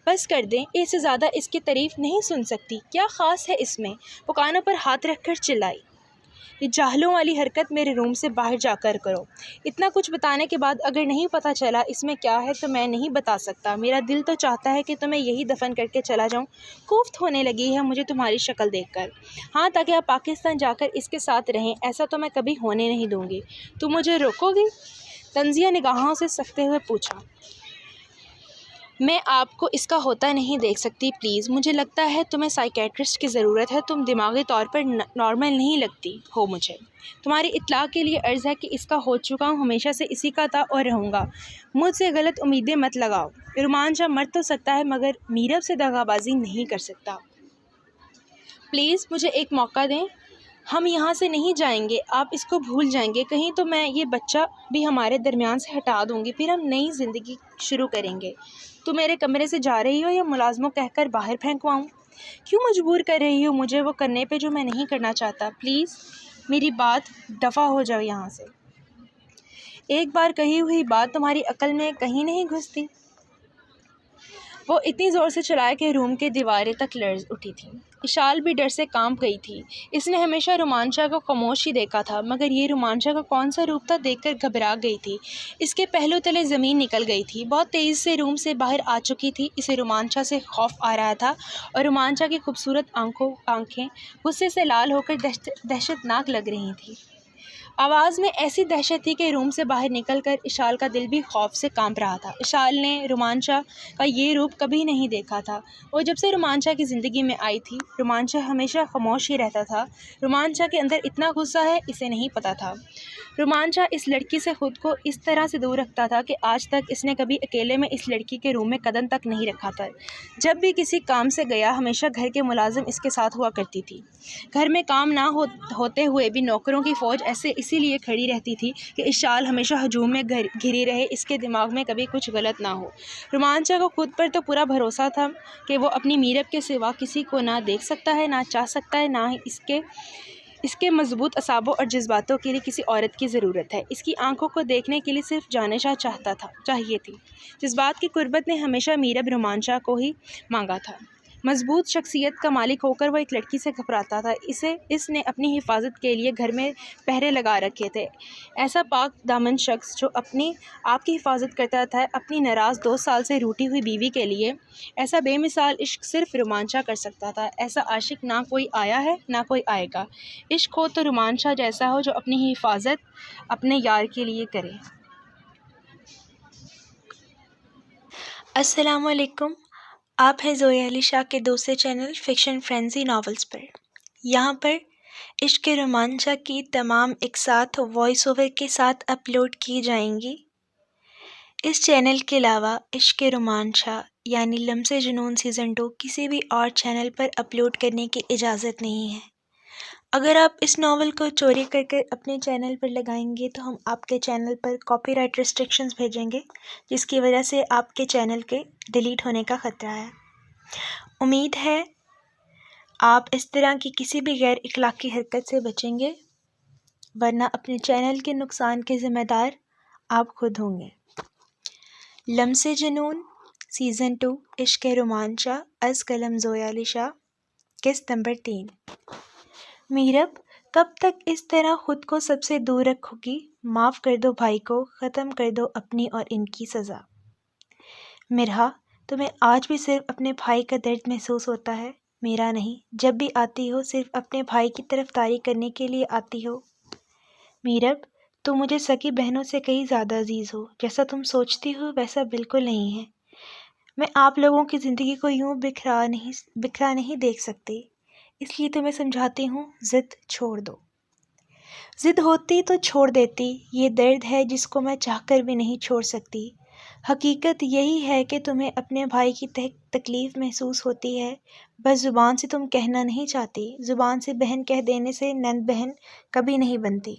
بس کر دیں، اس سے زیادہ اس کی تعریف نہیں سن سکتی۔ کیا خاص ہے اس میں؟ وہ کانوں پر ہاتھ رکھ کر چلائی۔ یہ جاہلوں والی حرکت میرے روم سے باہر جا کر کرو۔ اتنا کچھ بتانے کے بعد اگر نہیں پتہ چلا اس میں کیا ہے تو میں نہیں بتا سکتا۔ میرا دل تو چاہتا ہے کہ تمہیں یہی دفن کر کے چلا جاؤں۔ کوفت ہونے لگی ہے مجھے تمہاری شکل دیکھ کر۔ ہاں، تاکہ آپ پاکستان جا کر اس کے ساتھ رہیں، ایسا تو میں کبھی ہونے نہیں دوں گی۔ تم مجھے روکو گی؟ طنزیہ نگاہوں سے سکتے ہوئے پوچھا۔ میں آپ کو اس کا ہوتا نہیں دیکھ سکتی، پلیز۔ مجھے لگتا ہے تمہیں سائیکیٹرسٹ کی ضرورت ہے، تم دماغی طور پر نارمل نہیں لگتی ہو مجھے۔ تمہاری اطلاع کے لیے عرض ہے کہ اس کا ہو چکا ہوں، ہمیشہ سے اسی کا تھا اور رہوں گا۔ مجھ سے غلط امیدیں مت لگاؤ۔ رومانچا مر تو سکتا ہے مگر میرب سے دغا بازی نہیں کر سکتا۔ پلیز مجھے ایک موقع دیں۔ ہم یہاں سے نہیں جائیں گے، آپ اس کو بھول جائیں گے کہیں تو میں یہ بچہ بھی ہمارے درمیان سے ہٹا دوں گی، پھر ہم نئی زندگی شروع کریں گے۔ تم میرے کمرے سے جا رہی ہو یا ملازموں کہہ کر باہر پھینکواؤں؟ کیوں مجبور کر رہی ہو مجھے وہ کرنے پہ جو میں نہیں کرنا چاہتا؟ پلیز میری بات دفع ہو جاؤ یہاں سے۔ ایک بار کہی ہوئی بات تمہاری عقل میں کہیں نہیں گھستی؟ وہ اتنی زور سے چلایا کہ روم کے دیواریں تک لرز اٹھی تھیں۔ اشال بھی ڈر سے کانپ گئی تھی۔ اس نے ہمیشہ رومانچا کو خاموش ہی دیکھا تھا، مگر یہ رومانچا کا کون سا روپ تھا دیکھ کر گھبرا گئی تھی۔ اس کے پہلو تلے زمین نکل گئی تھی۔ بہت تیزی سے روم سے باہر آ چکی تھی۔ اسے رومانچا سے خوف آ رہا تھا اور رومانچا کی خوبصورت آنکھیں غصے سے لال ہو کر دہشت ناک لگ رہی تھیں۔ آواز میں ایسی دہشت تھی کہ روم سے باہر نکل کر اشال کا دل بھی خوف سے کانپ رہا تھا۔ اشال نے رومانچا کا یہ روپ کبھی نہیں دیکھا تھا۔ وہ جب سے رومانچا کی زندگی میں آئی تھی، رومانچا ہمیشہ خاموش ہی رہتا تھا۔ رومانچا کے اندر اتنا غصہ ہے، اسے نہیں پتا تھا۔ رومانچا اس لڑکی سے خود کو اس طرح سے دور رکھتا تھا کہ آج تک اس نے کبھی اکیلے میں اس لڑکی کے روم میں قدم تک نہیں رکھا تھا۔ جب بھی کسی کام سے گیا، ہمیشہ گھر کے ملازم اس کے ساتھ ہوا کرتی تھی۔ گھر میں کام نہ ہوتے ہوئے بھی نوکروں کی فوج اسی لیے کھڑی رہتی تھی کہ اشال ہمیشہ ہجوم میں گھری رہے، اس کے دماغ میں کبھی کچھ غلط نہ ہو۔ رومانچا کو خود پر تو پورا بھروسہ تھا کہ وہ اپنی میرب کے سوا کسی کو نہ دیکھ سکتا ہے، نہ چاہ سکتا ہے، نہ ہی اس کے مضبوط اعصابوں اور جذباتوں کے لیے کسی عورت کی ضرورت ہے۔ اس کی آنکھوں کو دیکھنے کے لیے صرف جانشاہ چاہیے تھی۔ جذبات کی قربت نے ہمیشہ میرب رومانچا کو ہی مانگا تھا۔ مضبوط شخصیت کا مالک ہو کر وہ ایک لڑکی سے گھبراتا تھا۔ اس نے اپنی حفاظت کے لیے گھر میں پہرے لگا رکھے تھے۔ ایسا پاک دامن شخص جو آپ کی حفاظت کرتا تھا اپنی ناراض 2 سال سے روٹھی ہوئی بیوی کے لیے، ایسا بے مثال عشق صرف رومانچا کر سکتا تھا۔ ایسا عاشق نہ کوئی آیا ہے نہ کوئی آئے گا۔ عشق ہو تو رومانچا جیسا ہو جو اپنی حفاظت اپنے یار کے لیے کرے۔ السلام علیکم، آپ ہیں زویا علی شاہ کے دوسرے چینل فکشن فرینزی ناولز پر۔ یہاں پر عشق رومانچا کی تمام اقساط وائس اوور کے ساتھ اپلوڈ کی جائیں گی۔ اس چینل کے علاوہ عشق رومانچا یعنی لمس جنون سیزن 2 کسی بھی اور چینل پر اپلوڈ کرنے کی اجازت نہیں ہے۔ اگر آپ اس ناول کو چوری کر کر اپنے چینل پر لگائیں گے تو ہم آپ کے چینل پر کاپی رائٹ ریسٹرکشنز بھیجیں گے، جس کی وجہ سے آپ کے چینل کے ڈیلیٹ ہونے کا خطرہ ہے۔ امید ہے آپ اس طرح کی کسی بھی غیر اخلاقی حرکت سے بچیں گے۔ ورنہ اپنے چینل کے نقصان کے ذمہ دار آپ خود ہوں گے۔ لمس جنون سیزن 2 عشق رومانچہ از قلم زویا علی شاہ قسط نمبر 3۔ میرب کب تک اس طرح خود کو سب سے دور رکھو گی؟ معاف کر دو بھائی کو، ختم کر دو اپنی اور ان کی سزا۔ مرحا تمہیں آج بھی صرف اپنے بھائی کا درد محسوس ہوتا ہے، میرا نہیں۔ جب بھی آتی ہو صرف اپنے بھائی کی طرفداری کرنے کے لیے آتی ہو۔ میرب تم مجھے سکی بہنوں سے کہیں زیادہ عزیز ہو، جیسا تم سوچتی ہو ویسا بالکل نہیں ہے۔ میں آپ لوگوں کی زندگی کو یوں بکھرا نہیں دیکھ سکتی، اس لیے تمہیں سمجھاتی ہوں، ضد چھوڑ دو۔ ضد ہوتی تو چھوڑ دیتی، یہ درد ہے جس کو میں چاہ کر بھی نہیں چھوڑ سکتی۔ حقیقت یہی ہے کہ تمہیں اپنے بھائی کی تکلیف محسوس ہوتی ہے، بس زبان سے تم کہنا نہیں چاہتی۔ زبان سے بہن کہہ دینے سے نند بہن کبھی نہیں بنتی۔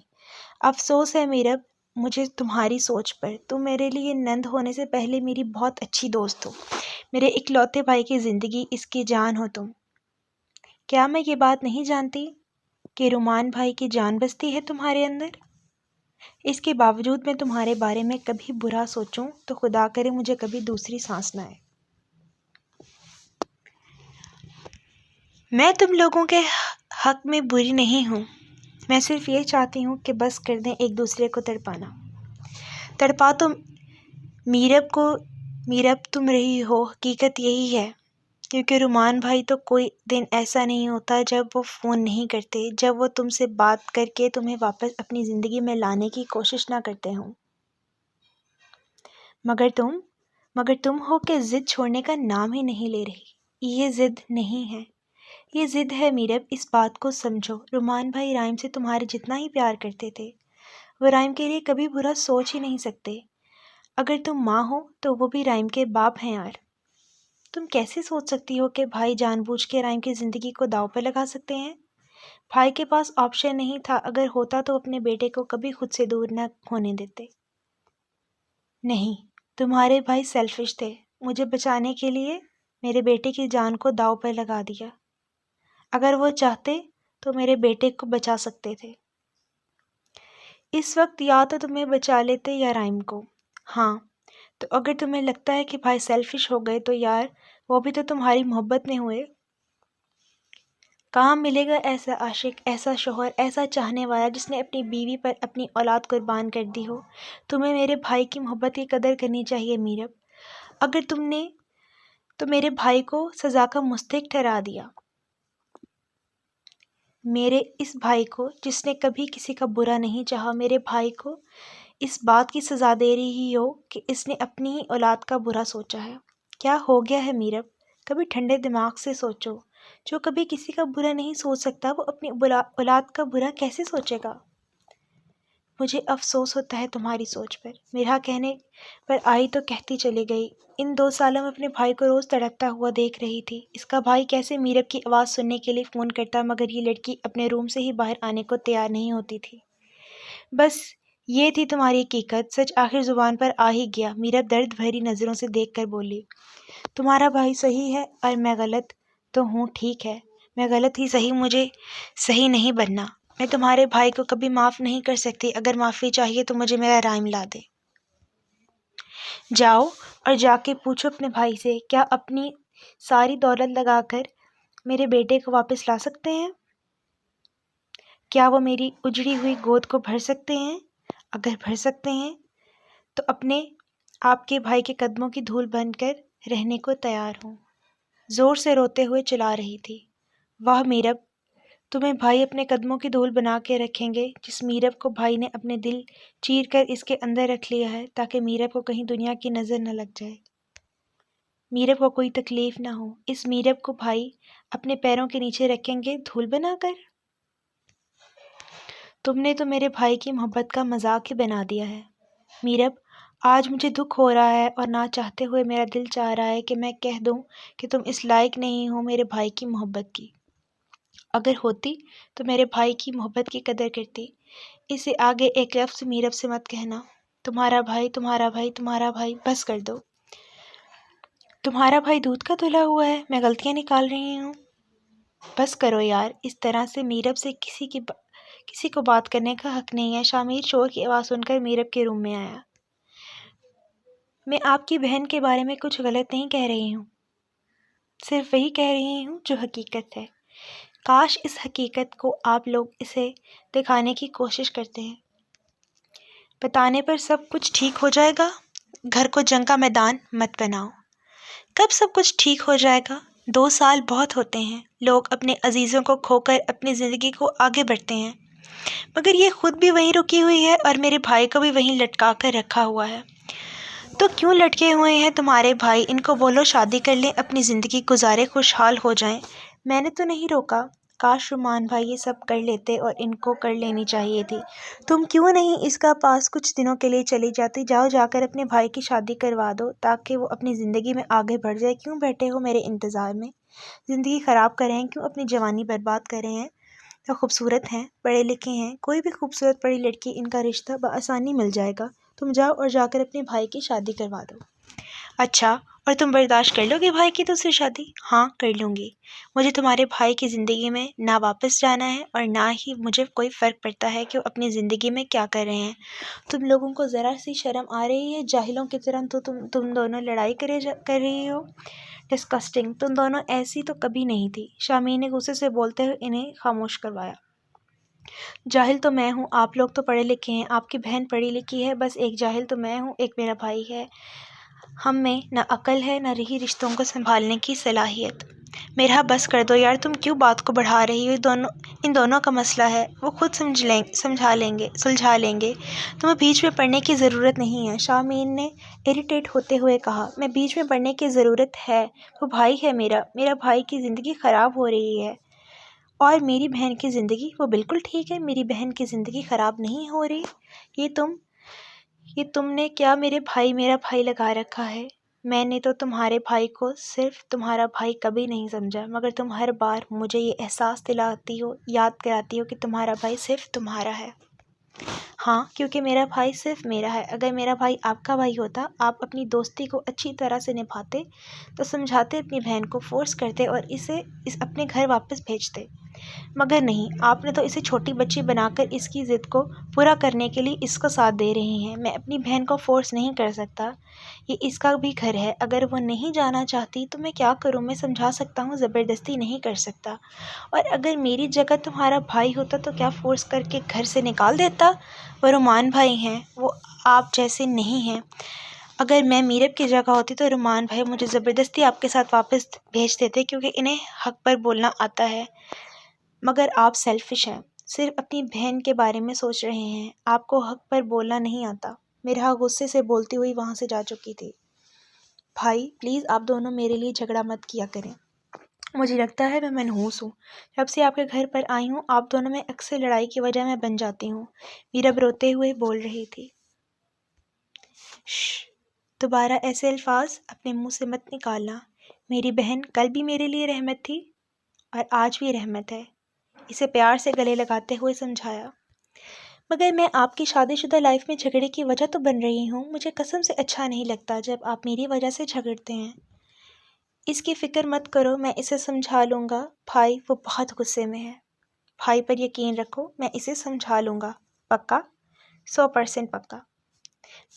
افسوس ہے میرب مجھے تمہاری سوچ پر، تم میرے لیے نند ہونے سے پہلے میری بہت اچھی دوست ہو، میرے اکلوتے بھائی کی زندگی، اس کی جان ہو تم۔ کیا میں یہ بات نہیں جانتی کہ رومان بھائی کی جان بستی ہے تمہارے اندر؟ اس کے باوجود میں تمہارے بارے میں کبھی برا سوچوں تو خدا کرے مجھے کبھی دوسری سانس نہ آئے۔ میں تم لوگوں کے حق میں بری نہیں ہوں، میں صرف یہ چاہتی ہوں کہ بس کر دیں ایک دوسرے کو تڑپانا۔ تڑپا تو میرب تم رہی ہو، حقیقت یہی ہے، کیونکہ رومان بھائی تو کوئی دن ایسا نہیں ہوتا جب وہ فون نہیں کرتے، جب وہ تم سے بات کر کے تمہیں واپس اپنی زندگی میں لانے کی کوشش نہ کرتے ہوں۔ مگر تم ہو کہ ضد چھوڑنے کا نام ہی نہیں لے رہی۔ یہ ضد نہیں ہے، یہ ضد ہے میرب، اس بات کو سمجھو۔ رومان بھائی رائم سے تمہارے جتنا ہی پیار کرتے تھے، وہ رائم کے لیے کبھی برا سوچ ہی نہیں سکتے۔ اگر تم ماں ہو تو وہ بھی رائم کے باپ ہیں یار۔ تم کیسے سوچ سکتی ہو کہ بھائی جان بوجھ کے رائم کی زندگی کو داؤ پہ لگا سکتے ہیں؟ بھائی کے پاس آپشن نہیں تھا، اگر ہوتا تو اپنے بیٹے کو کبھی خود سے دور نہ ہونے دیتے۔ نہیں، تمہارے بھائی سیلفش تھے، مجھے بچانے کے لیے میرے بیٹے کی جان کو داؤ پہ لگا دیا۔ اگر وہ چاہتے تو میرے بیٹے کو بچا سکتے تھے۔ اس وقت یا تو تمہیں بچا لیتے یا رائم کو۔ ہاں تو اگر تمہیں لگتا ہے کہ بھائی سیلفش ہو گئے تو یار وہ بھی تو تمہاری محبت میں ہوئے۔ کہاں ملے گا ایسا عاشق، ایسا شوہر، ایسا چاہنے والا جس نے اپنی بیوی پر اپنی اولاد قربان کر دی ہو؟ تمہیں میرے بھائی کی محبت کی قدر کرنی چاہیے میرب۔ اگر تم نے تو میرے بھائی کو سزا کا مستحق ٹھہرا دیا، میرے اس بھائی کو جس نے کبھی کسی کا برا نہیں چاہا، میرے بھائی کو اس بات کی سزا دے رہی ہو کہ اس نے اپنی ہی اولاد کا برا سوچا ہے۔ کیا ہو گیا ہے میرب؟ کبھی ٹھنڈے دماغ سے سوچو، جو کبھی کسی کا برا نہیں سوچ سکتا وہ اپنی اولاد کا برا کیسے سوچے گا؟ مجھے افسوس ہوتا ہے تمہاری سوچ پر۔ میرا کہنے پر آئی تو کہتی چلی گئی۔ ان 2 سالوں میں اپنے بھائی کو روز تڑپتا ہوا دیکھ رہی تھی۔ اس کا بھائی کیسے میرب کی آواز سننے کے لیے فون کرتا، مگر یہ لڑکی اپنے روم سے ہی باہر آنے کو تیار نہیں ہوتی تھی۔ بس یہ تھی تمہاری حقیقت، سچ آخر زبان پر آ ہی گیا۔ میرب درد بھری نظروں سے دیکھ کر بولی، تمہارا بھائی صحیح ہے اور میں غلط تو ہوں، ٹھیک ہے، میں غلط ہی صحیح، مجھے صحیح نہیں بننا۔ میں تمہارے بھائی کو کبھی معاف نہیں کر سکتی، اگر معافی چاہیے تو مجھے میرا رائم لا دے۔ جاؤ اور جا کے پوچھو اپنے بھائی سے، کیا اپنی ساری دولت لگا کر میرے بیٹے کو واپس لا سکتے ہیں؟ کیا وہ میری اجڑی ہوئی گود کو بھر سکتے ہیں؟ اگر بھر سکتے ہیں تو اپنے آپ کے بھائی کے قدموں کی دھول بن کر رہنے کو تیار ہوں۔ زور سے روتے ہوئے چلا رہی تھی۔ واہ میرب، تمہیں بھائی اپنے قدموں کی دھول بنا کے رکھیں گے، جس میرب کو بھائی نے اپنے دل چیر کر اس کے اندر رکھ لیا ہے تاکہ میرب کو کہیں دنیا کی نظر نہ لگ جائے، میرب کو کوئی تکلیف نہ ہو۔ اس میرب کو بھائی اپنے پیروں کے نیچے رکھیں گے دھول بنا کر؟ تم نے تو میرے بھائی کی محبت کا مذاق ہی بنا دیا ہے۔ میرب آج مجھے دکھ ہو رہا ہے اور نہ چاہتے ہوئے میرا دل چاہ رہا ہے کہ میں کہہ دوں کہ تم اس لائق نہیں ہو میرے بھائی کی محبت کی۔ اگر ہوتی تو میرے بھائی کی محبت کی قدر کرتی۔ اس سے آگے ایک لفظ میرب سے مت کہنا، تمہارا بھائی، تمہارا بھائی، تمہارا بھائی، بس کر دو۔ تمہارا بھائی دودھ کا دھلا ہوا ہے، میں غلطیاں نکال رہی ہوں؟ بس کرو یار، اس طرح سے میرب سے کسی کو بات کرنے کا حق نہیں ہے۔ شامیر شور کی آواز سن کر میرب کے روم میں آیا۔ میں آپ کی بہن کے بارے میں کچھ غلط نہیں کہہ رہی ہوں، صرف وہی کہہ رہی ہوں جو حقیقت ہے۔ کاش اس حقیقت کو آپ لوگ اسے دکھانے کی کوشش کرتے ہیں۔ بتانے پر سب کچھ ٹھیک ہو جائے گا؟ گھر کو جنگ کا میدان مت بناؤ۔ کب سب کچھ ٹھیک ہو جائے گا؟ 2 سال بہت ہوتے ہیں، لوگ اپنے عزیزوں کو کھو کر اپنی زندگی کو آگے بڑھتے ہیں، مگر یہ خود بھی وہیں رکی ہوئی ہے اور میرے بھائی کو بھی وہیں لٹکا کر رکھا ہوا ہے۔ تو کیوں لٹکے ہوئے ہیں تمہارے بھائی؟ ان کو بولو شادی کر لیں، اپنی زندگی گزارے، خوشحال ہو جائیں۔ میں نے تو نہیں روکا۔ کاش رومان بھائی یہ سب کر لیتے اور ان کو کر لینی چاہیے تھی۔ تم کیوں نہیں اس کا پاس کچھ دنوں کے لیے چلی جاتی؟ جاؤ جا کر اپنے بھائی کی شادی کروا دو تاکہ وہ اپنی زندگی میں آگے بڑھ جائے۔ کیوں بیٹھے ہو میرے انتظار میں؟ زندگی خراب کر رہے ہیں، کیوں اپنی جوانی برباد کر رہے ہیں؟ تو خوبصورت ہیں، پڑھے لکھے ہیں، کوئی بھی خوبصورت پڑھی لڑکی ان کا رشتہ بآسانی مل جائے گا۔ تم جاؤ اور جا کر اپنے بھائی کی شادی کروا دو۔ اچھا، اور تم برداشت کر لو گے بھائی کی دوسری شادی؟ ہاں کر لوں گی۔ مجھے تمہارے بھائی کی زندگی میں نہ واپس جانا ہے اور نہ ہی مجھے کوئی فرق پڑتا ہے کہ وہ اپنی زندگی میں کیا کر رہے ہیں۔ تم لوگوں کو ذرا سی شرم آ رہی ہے؟ جاہلوں کی طرح تو تم دونوں لڑائی کر رہی ہو۔ ڈسکسٹنگ، تم دونوں ایسی تو کبھی نہیں تھی۔ شامیر نے غصے سے بولتے ہوئے انہیں خاموش کروایا۔ جاہل تو میں ہوں، آپ لوگ تو پڑھے لکھے ہیں، آپ کی بہن پڑھی لکھی ہے، بس ایک جاہل تو میں ہوں، ایک میرا بھائی ہے۔ ہم میں نہ عقل ہے، نہ رہی رشتوں کو سنبھالنے کی صلاحیت۔ میرا بس کر دو یار، تم کیوں بات کو بڑھا رہی ہو؟ ان دونوں کا مسئلہ ہے، وہ خود سلجھا لیں گے، تمہیں بیچ میں پڑنے کی ضرورت نہیں ہے۔ شامیر نے اریٹیٹ ہوتے ہوئے کہا۔ میں بیچ میں پڑنے کی ضرورت ہے؟ وہ بھائی ہے میرا بھائی کی زندگی خراب ہو رہی ہے، اور میری بہن کی زندگی؟ وہ بالکل ٹھیک ہے، میری بہن کی زندگی خراب نہیں ہو رہی۔ یہ تم نے کیا میرا بھائی لگا رکھا ہے؟ میں نے تو تمہارے بھائی کو صرف تمہارا بھائی کبھی نہیں سمجھا، مگر تم ہر بار مجھے یہ احساس یاد کراتی ہو کہ تمہارا بھائی صرف تمہارا ہے۔ ہاں، کیونکہ میرا بھائی صرف میرا ہے۔ اگر میرا بھائی آپ کا بھائی ہوتا، آپ اپنی دوستی کو اچھی طرح سے نبھاتے، تو سمجھاتے اپنی بہن کو، فورس کرتے اور اسے اپنے گھر واپس بھیجتے، مگر نہیں، آپ نے تو اسے چھوٹی بچی بنا کر اس کی ضد کو پورا کرنے کے لیے اس کا ساتھ دے رہے ہیں۔ میں اپنی بہن کو فورس نہیں کر سکتا، یہ اس کا بھی گھر ہے، اگر وہ نہیں جانا چاہتی تو میں کیا کروں؟ میں سمجھا سکتا ہوں، زبردستی نہیں کر سکتا۔ اور اگر میری جگہ تمہارا بھائی ہوتا تو کیا فورس کر کے گھر سے نکال دیتا؟ وہ رومان بھائی ہیں، وہ آپ جیسے نہیں ہیں۔ اگر میں میرب کی جگہ ہوتی تو رومان بھائی مجھے زبردستی آپ کے ساتھ واپس بھیج دیتے، کیونکہ انہیں حق پر بولنا آتا ہے، مگر آپ سیلفش ہیں، صرف اپنی بہن کے بارے میں سوچ رہے ہیں، آپ کو حق پر بولنا نہیں آتا۔ میرا غصے سے بولتی ہوئی وہاں سے جا چکی تھی۔ بھائی پلیز آپ دونوں میرے لیے جھگڑا مت کیا کریں، مجھے لگتا ہے میں منحوس ہوں، جب سے آپ کے گھر پر آئی ہوں آپ دونوں میں اکثر لڑائی کی وجہ میں بن جاتی ہوں۔ میرب روتے ہوئے بول رہی تھی۔ شش، دوبارہ ایسے الفاظ اپنے منہ سے مت نکالنا۔ میری بہن کل بھی میرے لیے رحمت تھی اور آج بھی رحمت ہے، اسے پیار سے گلے لگاتے ہوئے سمجھایا۔ مگر میں آپ کی شادی شدہ لائف میں جھگڑے کی وجہ تو بن رہی ہوں، مجھے قسم سے اچھا نہیں لگتا جب آپ میری وجہ سے جھگڑتے ہیں۔ اس کی فکر مت کرو، میں اسے سمجھا لوں گا۔ بھائی وہ بہت غصے میں ہے، بھائی پر یقین رکھو، میں اسے سمجھا لوں گا، پکا؟ 100% پکا۔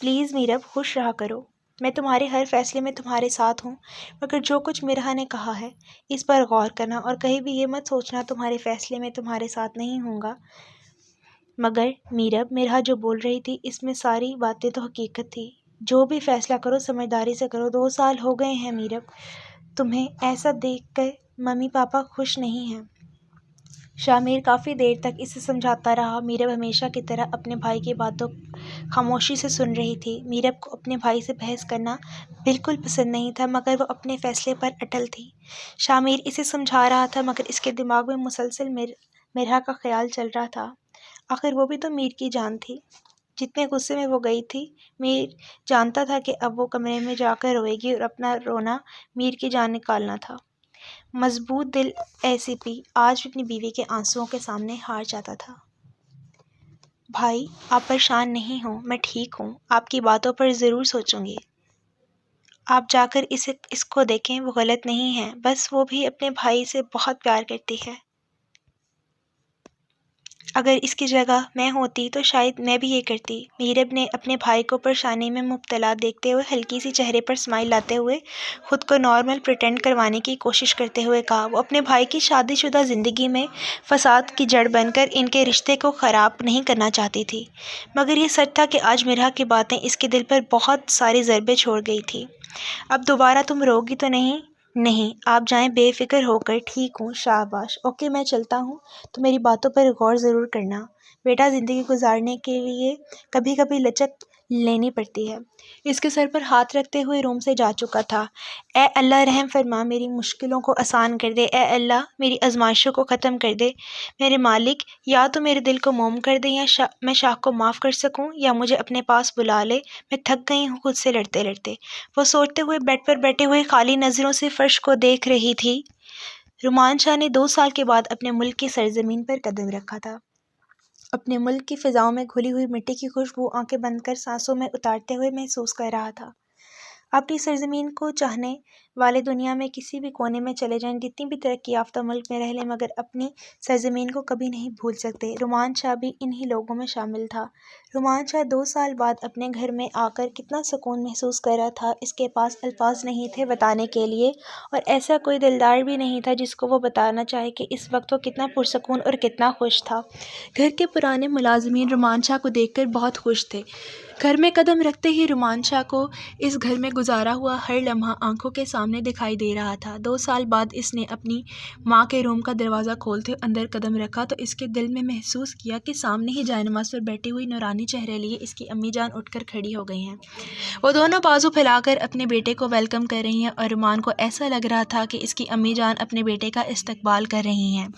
پلیز میرب خوش رہا کرو، میں تمہارے ہر فیصلے میں تمہارے ساتھ ہوں، مگر جو کچھ میرا نے کہا ہے اس پر غور کرنا اور کہیں بھی یہ مت سوچنا تمہارے فیصلے میں تمہارے ساتھ نہیں ہوں گا۔ مگر میرب میرا جو بول رہی تھی اس میں ساری باتیں تو حقیقت تھی، جو بھی فیصلہ کرو سمجھداری سے کرو۔ 2 سال ہو گئے ہیں میرب، تمہیں ایسا دیکھ کر ممی پاپا خوش نہیں ہیں۔ شامیر کافی دیر تک اسے سمجھاتا رہا۔ میرب ہمیشہ کی طرح اپنے بھائی کی باتوں خاموشی سے سن رہی تھی۔ میرب کو اپنے بھائی سے بحث کرنا بالکل پسند نہیں تھا، مگر وہ اپنے فیصلے پر اٹل تھی۔ شامیر اسے سمجھا رہا تھا مگر اس کے دماغ میں مسلسل مرحا کا خیال چل رہا تھا۔ آخر وہ بھی تو میر کی جان تھی، جتنے غصے میں وہ گئی تھی۔ میر جانتا تھا کہ اب وہ کمرے میں جا کر روئے گی اور اپنا رونا میر کی جان نکالنا تھا۔ مضبوط دل ACP آج بھی اپنی بیوی کے آنسوؤں کے سامنے ہار جاتا تھا۔ بھائی آپ پریشان نہیں ہوں، میں ٹھیک ہوں، آپ کی باتوں پر ضرور سوچوں گی۔ آپ جا کر اس کو دیکھیں، وہ غلط نہیں ہے، بس وہ بھی اپنے بھائی سے بہت پیار کرتی ہے۔ اگر اس کی جگہ میں ہوتی تو شاید میں بھی یہ کرتی۔ میرب نے اپنے بھائی کو پریشانی میں مبتلا دیکھتے ہوئے ہلکی سی چہرے پر اسمائل لاتے ہوئے خود کو نارمل پریٹینڈ کروانے کی کوشش کرتے ہوئے کہا۔ وہ اپنے بھائی کی شادی شدہ زندگی میں فساد کی جڑ بن کر ان کے رشتے کو خراب نہیں کرنا چاہتی تھی، مگر یہ سچ تھا کہ آج مرحا کی باتیں اس کے دل پر بہت ساری ضربیں چھوڑ گئی تھی۔ اب دوبارہ تم رو گی تو نہیں؟ نہیں، آپ جائیں بے فکر ہو کر۔ ٹھیک ہوں، شاباش، اوکے میں چلتا ہوں، تو میری باتوں پر غور ضرور کرنا۔ بیٹا، زندگی گزارنے کے لیے کبھی کبھی لچک لینی پڑتی ہے۔ اس کے سر پر ہاتھ رکھتے ہوئے روم سے جا چکا تھا۔ اے اللہ رحم فرما، میری مشکلوں کو آسان کر دے۔ اے اللہ میری آزمائشوں کو ختم کر دے۔ میرے مالک، یا تو میرے دل کو موم کر دے، یا میں شاہ کو معاف کر سکوں، یا مجھے اپنے پاس بلا لے۔ میں تھک گئی ہوں خود سے لڑتے لڑتے۔ وہ سوچتے ہوئے بیڈ پر بیٹھے ہوئے خالی نظروں سے فرش کو دیکھ رہی تھی۔ رومان شاہ نے 2 سال کے بعد اپنے ملک کی سرزمین پر قدم رکھا تھا۔ اپنے ملک کی فضاؤں میں گھلی ہوئی مٹی کی خوشبو آنکھیں بند کر سانسوں میں اتارتے ہوئے محسوس کر رہا تھا۔ اپنی سرزمین کو چاہنے والے دنیا میں کسی بھی کونے میں چلے جائیں، جتنی بھی ترقی یافتہ ملک میں رہ لیں، مگر اپنی سرزمین کو کبھی نہیں بھول سکتے۔ رومان شاہ بھی انہی لوگوں میں شامل تھا۔ رومان شاہ 2 سال بعد اپنے گھر میں آ کر کتنا سکون محسوس کر رہا تھا، اس کے پاس الفاظ نہیں تھے بتانے کے لیے، اور ایسا کوئی دلدار بھی نہیں تھا جس کو وہ بتانا چاہے کہ اس وقت وہ کتنا پرسکون اور کتنا خوش تھا۔ گھر کے پرانے ملازمین رومان شاہ کو دیکھ کر بہت خوش تھے۔ گھر میں قدم رکھتے ہی رومان شاہ کو اس گھر میں گزارا ہوا ہر لمحہ آنکھوں کے سامنے دکھائی دے رہا تھا۔ 2 سال بعد اس نے اپنی ماں کے روم کا دروازہ کھولتے اندر قدم رکھا تو اس کے دل میں محسوس کیا کہ سامنے ہی جائے نماز پر بیٹھی ہوئی نورانی چہرے لیے اس کی امی جان اٹھ کر کھڑی ہو گئی ہیں۔ وہ دونوں بازو پھیلا کر اپنے بیٹے کو ویلکم کر رہی ہیں، اور رومان کو ایسا لگ رہا تھا کہ اس کی امی جان اپنے بیٹے کا استقبال کر رہی ہیں۔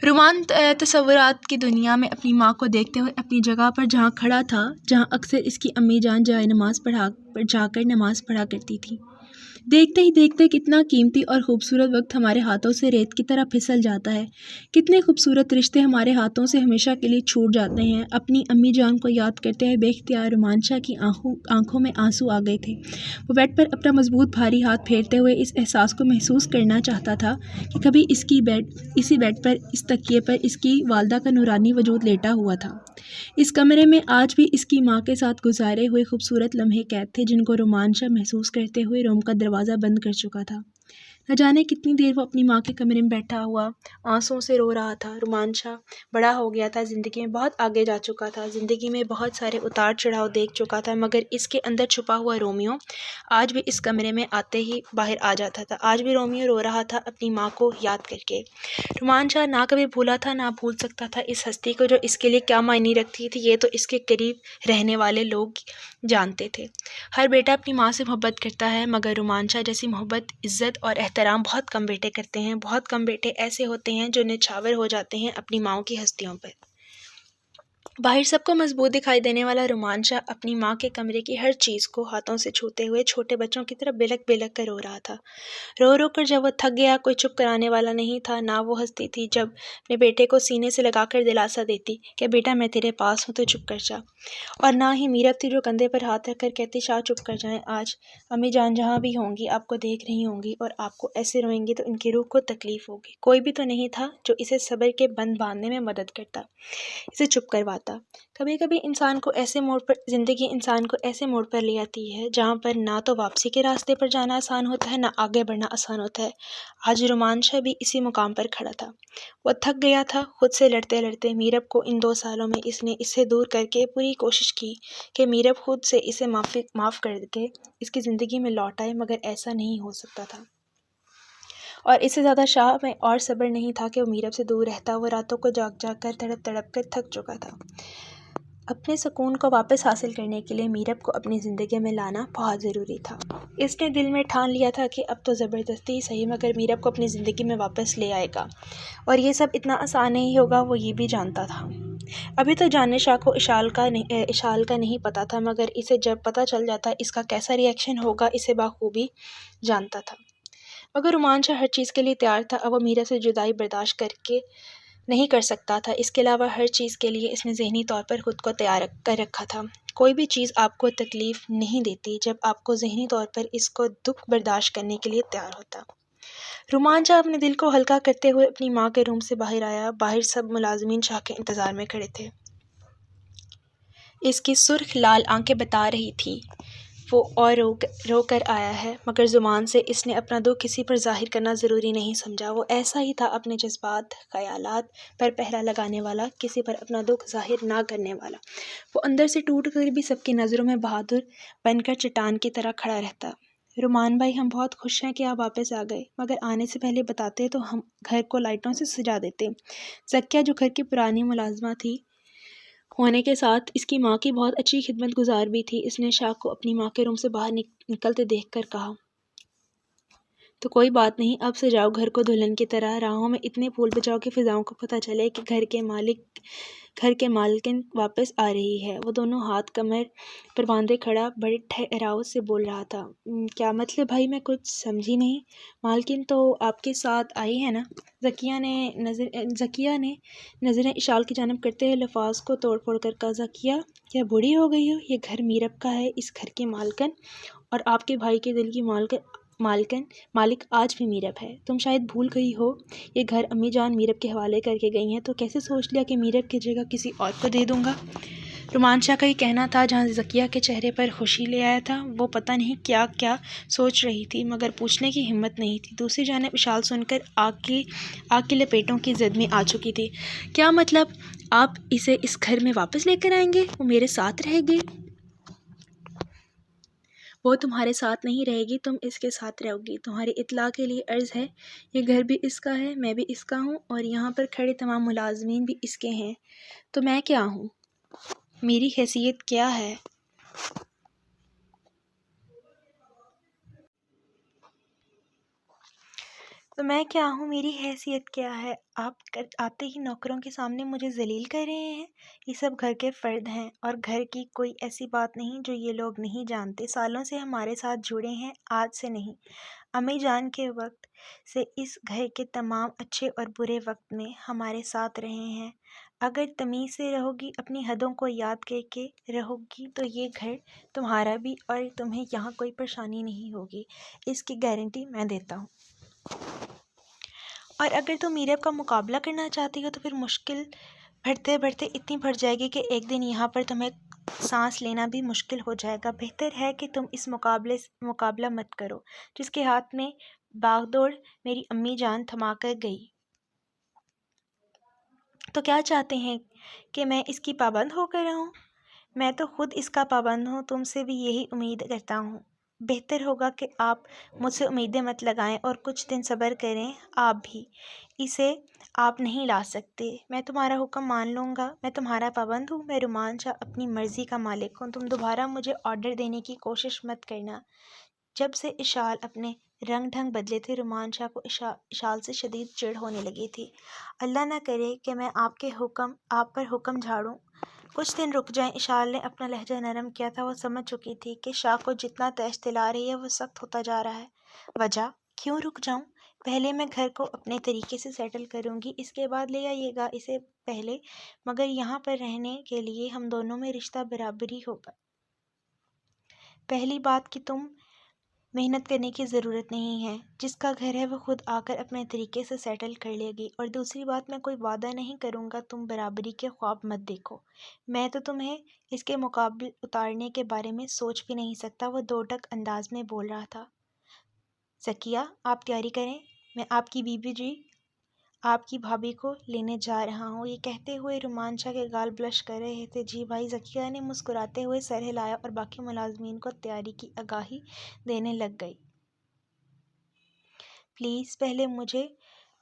رومان تصورات کی دنیا میں اپنی ماں کو دیکھتے ہوئے اپنی جگہ پر جہاں کھڑا تھا، جہاں اکثر اس کی امی جان جائے نماز جا کر نماز پڑھا کرتی تھی۔ دیکھتے ہی دیکھتے کتنا قیمتی اور خوبصورت وقت ہمارے ہاتھوں سے ریت کی طرح پھسل جاتا ہے، کتنے خوبصورت رشتے ہمارے ہاتھوں سے ہمیشہ کے لیے چھوٹ جاتے ہیں۔ اپنی امی جان کو یاد کرتے ہوئے بے اختیار رومان شاہ کی آنکھوں میں آنسو آ گئے تھے۔ وہ بیڈ پر اپنا مضبوط بھاری ہاتھ پھیرتے ہوئے اس احساس کو محسوس کرنا چاہتا تھا کہ کبھی اسی بیڈ پر، اس تکیے پر اس کی والدہ کا نورانی وجود لیٹا ہوا تھا۔ اس کمرے میں آج بھی اس کی ماں کے ساتھ گزارے ہوئے خوبصورت لمحے قید تھے، جن کو رومان شاہ محسوس کرتے ہوئے روم کا دروازہ بند کر چکا تھا۔ نہ جانے کتنی دیر وہ اپنی ماں کے کمرے میں بیٹھا ہوا آنسوؤں سے رو رہا تھا۔ رومان شاہ بڑا ہو گیا تھا، زندگی میں بہت آگے جا چکا تھا، زندگی میں بہت سارے اتار چڑھاؤ دیکھ چکا تھا، مگر اس کے اندر چھپا ہوا رومیو آج بھی اس کمرے میں آتے ہی باہر آ جاتا تھا۔ آج بھی رومیو رو رہا تھا اپنی ماں کو یاد کر کے۔ رومان شاہ نہ کبھی بھولا تھا، نہ بھول سکتا تھا اس ہستی کو جو اس کے لیے کیا معنی رکھتی تھی۔ یہ تو اس کے قریب رہنے والے لوگ جانتے تھے۔ ہر بیٹا اپنی ماں سے محبت کرتا ہے، مگر رومان شاہ جیسی محبت، عزت اور احترام بہت کم بیٹے کرتے ہیں۔ بہت کم بیٹے ایسے ہوتے ہیں جو نچھاور ہو جاتے ہیں اپنی ماؤں کی ہستیوں پر۔ باہر سب کو مضبوط دکھائی دینے والا رومان شاہ اپنی ماں کے کمرے کی ہر چیز کو ہاتھوں سے چھوتے ہوئے چھوٹے بچوں کی طرح بلک بلک کر رو رہا تھا۔ رو رو کر جب وہ تھک گیا، کوئی چپ کرانے والا نہیں تھا۔ نہ وہ ہنستی تھی جب اپنے بیٹے کو سینے سے لگا کر دلاسا دیتی کہ بیٹا میں تیرے پاس ہوں، تو چپ کر جا، اور نہ ہی میرب تھی جو کندھے پر ہاتھ رکھ کر کہتی شاہ چپ کر جائیں، آج امی جان جہاں بھی ہوں گی آپ کو دیکھ رہی ہوں گی، اور آپ کو ایسے روئیں گی تو ان کی روح کو تکلیف ہوگی۔ کوئی بھی تو نہیں تھا جو اسے صبر کے بند باندھنے میں مدد کرتا، اسے چپ کرواتا۔ کبھی کبھی زندگی انسان کو ایسے موڑ پر لے آتی ہے جہاں پر نہ تو واپسی کے راستے پر جانا آسان ہوتا ہے، نہ آگے بڑھنا آسان ہوتا ہے۔ آج رومان شاہ بھی اسی مقام پر کھڑا تھا۔ وہ تھک گیا تھا خود سے لڑتے لڑتے۔ میرب کو ان 2 سالوں میں اس نے اس سے دور کر کے پوری کوشش کی کہ میرب خود سے اسے معاف کر کے اس کی زندگی میں لوٹ آئے، مگر ایسا نہیں ہو سکتا تھا۔ اور اس سے زیادہ شاہ میں اور صبر نہیں تھا کہ وہ میرب سے دور رہتا۔ وہ راتوں کو جاگ جاگ کر تڑپ تڑپ کر تھک چکا تھا۔ اپنے سکون کو واپس حاصل کرنے کے لیے میرب کو اپنی زندگی میں لانا بہت ضروری تھا۔ اس نے دل میں ٹھان لیا تھا کہ اب تو زبردستی ہی صحیح، مگر میرب کو اپنی زندگی میں واپس لے آئے گا، اور یہ سب اتنا آسان نہیں ہوگا، وہ یہ بھی جانتا تھا۔ ابھی تو جاننے شاہ کو اشال کا نہیں پتا تھا، مگر اسے جب پتا چل جاتا اس کا کیسا ری ایکشن ہوگا اسے بخوبی جانتا تھا۔ مگر رومان شاہ ہر چیز کے لیے تیار تھا۔ اب وہ میرب سے جدائی برداشت نہیں کر سکتا تھا۔ اس کے علاوہ ہر چیز کے لیے اس نے ذہنی طور پر خود کو تیار کر رکھا تھا۔ کوئی بھی چیز آپ کو تکلیف نہیں دیتی جب آپ کو ذہنی طور پر اس کو دکھ برداشت کرنے کے لیے تیار ہوتا۔ رومان شاہ اپنے دل کو ہلکا کرتے ہوئے اپنی ماں کے روم سے باہر آیا۔ باہر سب ملازمین شاہ کے انتظار میں کھڑے تھے۔ اس کی سرخ لال آنکھیں بتا رہی تھی وہ اور رو کر آیا ہے، مگر زبان سے اس نے اپنا دکھ کسی پر ظاہر کرنا ضروری نہیں سمجھا۔ وہ ایسا ہی تھا، اپنے جذبات، خیالات پر پہرا لگانے والا، کسی پر اپنا دکھ ظاہر نہ کرنے والا۔ وہ اندر سے ٹوٹ کر بھی سب کی نظروں میں بہادر بن کر چٹان کی طرح کھڑا رہتا۔ رومان بھائی، ہم بہت خوش ہیں کہ آپ واپس آ گئے، مگر آنے سے پہلے بتاتے تو ہم گھر کو لائٹوں سے سجا دیتے۔ ذکیہ، جو گھر کی پرانی ملازمہ تھی، ہونے کے ساتھ اس کی ماں کی بہت اچھی خدمت گزار بھی تھی، اس نے شاہ کو اپنی ماں کے روم سے باہر نکلتے دیکھ کر کہا۔ تو کوئی بات نہیں، اب سجاؤ گھر کو دلہن کی طرح، راہوں میں اتنے پھول بچاؤ کہ فضاؤں کو پتہ چلے کہ گھر کے مالکن واپس آ رہی ہے۔ وہ دونوں ہاتھ کمر پر باندھے کھڑا بڑے ٹھہراؤ سے بول رہا تھا۔ کیا مطلب بھائی، میں کچھ سمجھی نہیں۔ مالکن تو آپ کے ساتھ آئی ہے نا؟ ذکیہ نے نظریں اشال کی جانب کرتے ہوئے الفاظ کو توڑ پھوڑ کر کہا۔ ذکیہ، کیا بوڑھی ہو گئی ہو؟ یہ گھر میرب کا ہے، اس گھر کی مالکن اور آپ کے بھائی کے دل کی مالک آج بھی میرب ہے۔ تم شاید بھول گئی ہو، یہ گھر امی جان میرب کے حوالے کر کے گئی ہیں، تو کیسے سوچ لیا کہ میرب کی جگہ کسی اور کو دے دوں گا؟ رومان شاہ کا یہ کہنا تھا جہاں ذکیہ کے چہرے پر خوشی لے آیا تھا۔ وہ پتہ نہیں کیا کیا سوچ رہی تھی، مگر پوچھنے کی ہمت نہیں تھی۔ دوسری جانب اشال سن کر آگ کی لپیٹوں کی زد میں آ چکی تھی۔ کیا مطلب؟ آپ اسے اس گھر میں واپس لے کر آئیں گے؟ وہ میرے ساتھ رہے گی؟ وہ تمہارے ساتھ نہیں رہے گی، تم اس کے ساتھ رہو گی۔ تمہاری اطلاع کے لیے عرض ہے، یہ گھر بھی اس کا ہے، میں بھی اس کا ہوں، اور یہاں پر کھڑے تمام ملازمین بھی اس کے ہیں۔ تو میں کیا ہوں؟ میری حیثیت کیا ہے؟ میری حیثیت کیا ہے؟ آپ آتے ہی نوکروں کے سامنے مجھے ذلیل کر رہے ہیں۔ یہ سب گھر کے فرد ہیں، اور گھر کی کوئی ایسی بات نہیں جو یہ لوگ نہیں جانتے۔ سالوں سے ہمارے ساتھ جڑے ہیں، آج سے نہیں۔ امی جان کے وقت سے اس گھر کے تمام اچھے اور برے وقت میں ہمارے ساتھ رہے ہیں۔ اگر تمیز سے رہو گی، اپنی حدوں کو یاد کر کے رہو گی، تو یہ گھر تمہارا بھی، اور تمہیں یہاں کوئی پریشانی نہیں ہوگی، اس کی گارنٹی میں دیتا ہوں۔ اور اگر تم میرب کا مقابلہ کرنا چاہتی ہو تو پھر مشکل بڑھتے بڑھتے اتنی بڑھ جائے گی کہ ایک دن یہاں پر تمہیں سانس لینا بھی مشکل ہو جائے گا۔ بہتر ہے کہ تم اس مقابلہ مت کرو جس کے ہاتھ میں باغ دوڑ میری امی جان تھما کر گئی۔ تو کیا چاہتے ہیں کہ میں اس کی پابند ہو کر رہوں؟ میں تو خود اس کا پابند ہوں، تم سے بھی یہی امید کرتا ہوں۔ بہتر ہوگا کہ آپ مجھ سے امیدیں مت لگائیں اور کچھ دن صبر کریں۔ آپ بھی اسے آپ نہیں لا سکتے۔ میں تمہارا حکم مان لوں گا، میں تمہارا پابند ہوں، میں رومان شاہ اپنی مرضی کا مالک ہوں۔ تم دوبارہ مجھے آرڈر دینے کی کوشش مت کرنا۔ جب سے اشال اپنے رنگ ڈھنگ بدلے تھے، رومان شاہ کو اشال سے شدید چڑ ہونے لگی تھی۔ اللہ نہ کرے کہ میں آپ پر حکم جھاڑوں۔ کچھ دن رک جائیں۔ اشال نے اپنا لہجہ نرم کیا تھا۔ وہ سمجھ چکی تھی کہ شاہ کو جتنا تیش دلا رہی ہے وہ سخت ہوتا جا رہا ہے۔ وجہ؟ کیوں رک جاؤں؟ پہلے میں گھر کو اپنے طریقے سے سیٹل کروں گی، اس کے بعد لے آئیے گا اسے پہلے، مگر یہاں پر رہنے کے لیے ہم دونوں میں رشتہ برابری ہوگا۔ پہلی بات کہ تم محنت کرنے کی ضرورت نہیں ہے، جس کا گھر ہے وہ خود آ کر اپنے طریقے سے سیٹل کر لے گی، اور دوسری بات میں کوئی وعدہ نہیں کروں گا، تم برابری کے خواب مت دیکھو۔ میں تو تمہیں اس کے مقابل اتارنے کے بارے میں سوچ بھی نہیں سکتا۔ وہ دو ٹک انداز میں بول رہا تھا۔ ذکیہ، آپ تیاری کریں، میں آپ کی بیوی جی، آپ کی بھابھی کو لینے جا رہا ہوں۔ یہ کہتے ہوئے رومان شاہ کے گال بلش کر رہے تھے۔ جی بھائی، ذکیہ نے مسکراتے ہوئے سر ہلایا اور باقی ملازمین کو تیاری کی آگاہی دینے لگ گئی۔ پلیز پہلے مجھے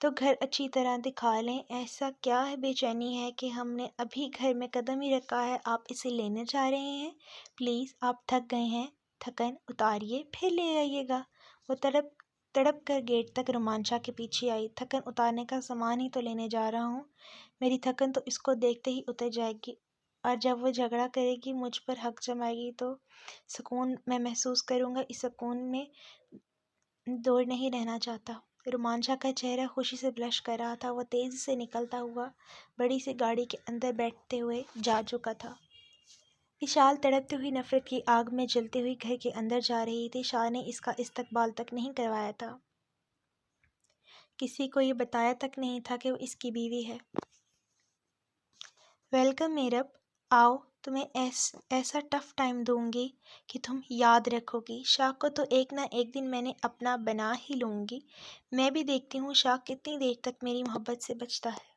تو گھر اچھی طرح دکھا لیں۔ ایسا کیا بے چینی ہے کہ ہم نے ابھی گھر میں قدم ہی رکھا ہے، آپ اسے لینے جا رہے ہیں؟ پلیز، آپ تھک گئے ہیں، تھکن اتاریے پھر لے آئیے گا۔ وہ تڑپ کر گیٹ تک رومان شاہ کے پیچھے آئی۔ تھکن اتارنے کا سامان ہی تو لینے جا رہا ہوں، میری تھکن تو اس کو دیکھتے ہی اتر جائے گی، اور جب وہ جھگڑا کرے گی، مجھ پر حق جمائے گی، تو سکون میں محسوس کروں گا۔ اس سکون میں دور نہیں رہنا چاہتا۔ رومان شاہ کا چہرہ خوشی سے بلش کر رہا تھا۔ وہ تیزی سے نکلتا ہوا بڑی سی گاڑی کے اندر بیٹھتے ہوئے جا چکا تھا۔ اشال تڑپتی ہوئی نفرت کی آگ میں جلتی ہوئی گھر کے اندر جا رہی تھی۔ شاہ نے اس کا استقبال تک نہیں کروایا تھا۔ کسی کو یہ بتایا تک نہیں تھا کہ وہ اس کی بیوی ہے۔ ویلکم میرب، آؤ، تمہیں ایسا ٹف ٹائم دوں گی کہ تم یاد رکھو گی۔ شاہ کو تو ایک نہ ایک دن میں نے اپنا بنا ہی لوں گی۔ میں بھی دیکھتی ہوں شاہ کتنی دیر تک میری محبت سے بچتا ہے۔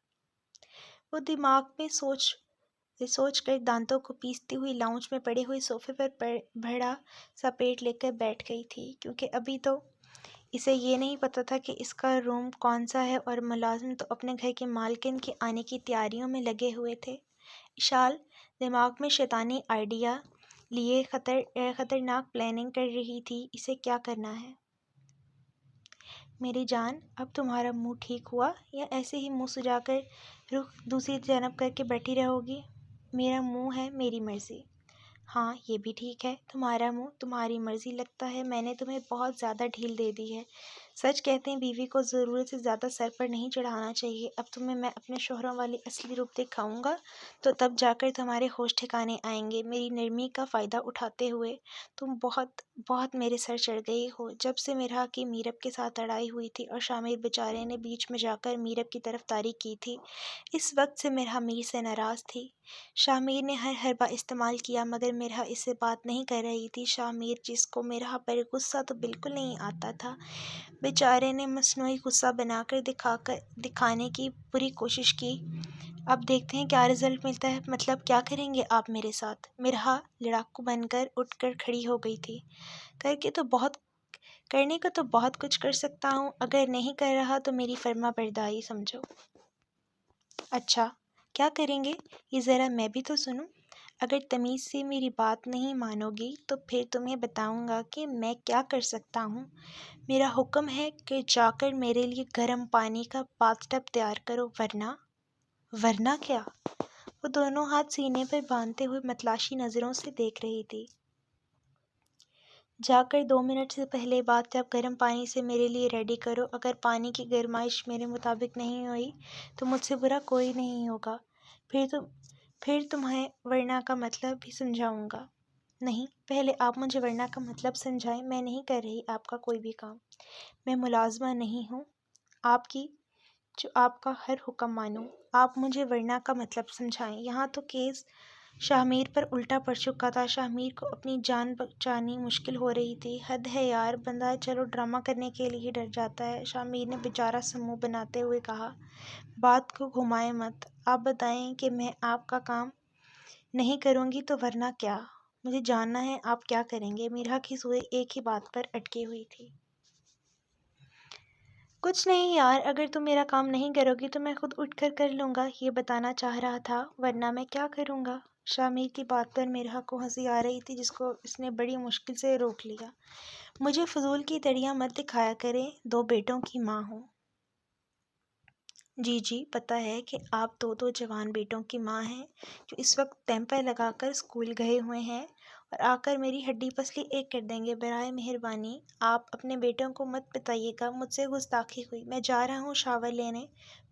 وہ دماغ میں سوچ کر دانتوں کو پیستی ہوئی لاؤنج میں پڑے ہوئے صوفے پر بڑا سا پیٹ لے کر بیٹھ گئی تھی، کیونکہ ابھی تو اسے یہ نہیں پتا تھا کہ اس کا روم کون سا ہے، اور ملازم تو اپنے گھر کے مالکن کے آنے کی تیاریوں میں لگے ہوئے تھے۔ اشال دماغ میں شیطانی آئیڈیا لیے خطرناک پلاننگ کر رہی تھی۔ اسے کیا کرنا ہے؟ میری جان، اب تمہارا منہ ٹھیک ہوا یا ایسے ہی منہ سجا کر رخ دوسری جانب کر کے بیٹھی رہو گی؟ میرا منہ ہے میری مرضی۔ ہاں یہ بھی ٹھیک ہے، تمہارا منہ تمہاری مرضی۔ لگتا ہے میں نے تمہیں بہت زیادہ ڈھیل دے دی ہے۔ سچ کہتے ہیں بیوی کو ضرورت سے زیادہ سر پر نہیں چڑھانا چاہیے۔ اب تمہیں میں اپنے شوہروں والی اصلی روپ دکھاؤں گا تو تب جا کر تمہارے ہوش ٹھکانے آئیں گے۔ میری نرمی کا فائدہ اٹھاتے ہوئے تم بہت میرے سر چڑھ گئی ہو۔ جب سے مرحا کی میرب کے ساتھ لڑائی ہوئی تھی اور شامر بیچارے نے بیچ میں جا کر میرب کی طرف تاری کی تھی، اس وقت سے مرحا میر سے ناراض تھی۔ شاہ میر نے ہر حربہ استعمال کیا مگر مرحا اس سے بات نہیں کر رہی تھی۔ شاہ میر جس کو مرحا پر غصہ تو بالکل نہیں آتا تھا، بیچارے نے مصنوعی غصہ بنا کر دکھانے کی پوری کوشش کی۔ اب دیکھتے ہیں کیا رزلٹ ملتا ہے۔ مطلب کیا کریں گے آپ میرے ساتھ؟ مرحا لڑاکو بن کر اٹھ کر کھڑی ہو گئی تھی۔ کرنے کو تو بہت کچھ کر سکتا ہوں، اگر نہیں کر رہا تو میری فرما برداری سمجھو۔ اچھا کیا کریں گے؟ یہ ذرا میں بھی تو سنوں۔ اگر تمیز سے میری بات نہیں مانو گی تو پھر تمہیں بتاؤں گا کہ میں کیا کر سکتا ہوں۔ میرا حکم ہے کہ جا کر میرے لیے گرم پانی کا باتھ ٹب تیار کرو، ورنہ کیا؟ وہ دونوں ہاتھ سینے پر باندھتے ہوئے متلاشی نظروں سے دیکھ رہی تھی۔ جا کر 2 منٹ سے پہلے باتھ ٹب گرم پانی سے میرے لیے ریڈی کرو۔ اگر پانی کی گرمائش میرے مطابق نہیں ہوئی تو مجھ سے برا کوئی نہیں ہوگا۔ پھر تمہیں ورنہ کا مطلب بھی سمجھاؤں گا۔ نہیں، پہلے آپ مجھے ورنہ کا مطلب سمجھائیں۔ میں نہیں کر رہی آپ کا کوئی بھی کام۔ میں ملازمہ نہیں ہوں آپ کی جو آپ کا ہر حکم مانوں۔ آپ مجھے ورنہ کا مطلب سمجھائیں۔ یہاں تو کیس شاہ میر پر الٹا پڑ چکا تھا۔ شاہ میر کو اپنی جان بچانی مشکل ہو رہی تھی۔ حد ہے یار، بندہ چلو ڈرامہ کرنے کے لیے ڈر جاتا ہے۔ شاہ میر نے بیچارہ سا منہ بناتے ہوئے کہا، بات کو گھمائیں مت، آپ بتائیں کہ میں آپ کا کام نہیں کروں گی تو ورنہ کیا؟ مجھے جاننا ہے آپ کیا کریں گے۔ مرحا کی سوئی ایک ہی بات پر اٹکی ہوئی تھی۔ کچھ نہیں یار، اگر تم میرا کام نہیں کرو گی تو میں خود اٹھ کر لوں گا، یہ بتانا چاہ رہا تھا۔ ورنہ میں کیا کروں گا؟ شاہ میر کی بات پر مرحا کو ہنسی آ رہی تھی، جس کو اس نے بڑی مشکل سے روک لیا۔ مجھے فضول کی تڑیاں مت دکھایا کریں، 2 بیٹوں کی ماں ہوں۔ جی پتہ ہے کہ آپ 2 جوان بیٹوں کی ماں ہیں جو اس وقت ٹیمپر لگا کر اسکول گئے ہوئے ہیں اور آ کر میری ہڈی پسلی ایک کر دیں گے۔ برائے مہربانی آپ اپنے بیٹوں کو مت بتائیے گا، مجھ سے گستاخی ہوئی۔ میں جا رہا ہوں شاور لینے۔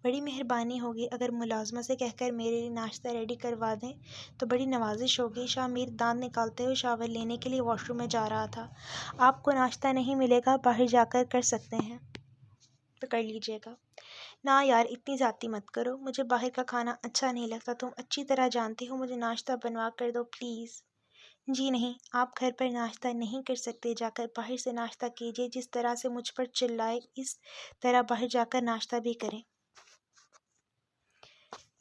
بڑی مہربانی ہوگی اگر ملازمہ سے کہہ کر میرے لیے ناشتہ ریڈی کروا دیں تو بڑی نوازش ہوگی۔ شاہ میر دانت نکالتے ہوئے شاور لینے کے لیے واش روم میں جا رہا تھا۔ آپ کو ناشتہ نہیں ملے گا، باہر جا کر سکتے ہیں تو کر لیجیے گا۔ نہ یار، اتنی زیادتی مت کرو، مجھے باہر کا کھانا اچھا نہیں لگتا، تم اچھی طرح جانتی ہو۔ مجھے ناشتہ بنوا کر دو پلیز۔ جی نہیں، آپ گھر پر ناشتہ نہیں کر سکتے، جا کر باہر سے ناشتہ کیجیے۔ جس طرح سے مجھ پر چلائے اس طرح باہر جا کر ناشتہ بھی کریں۔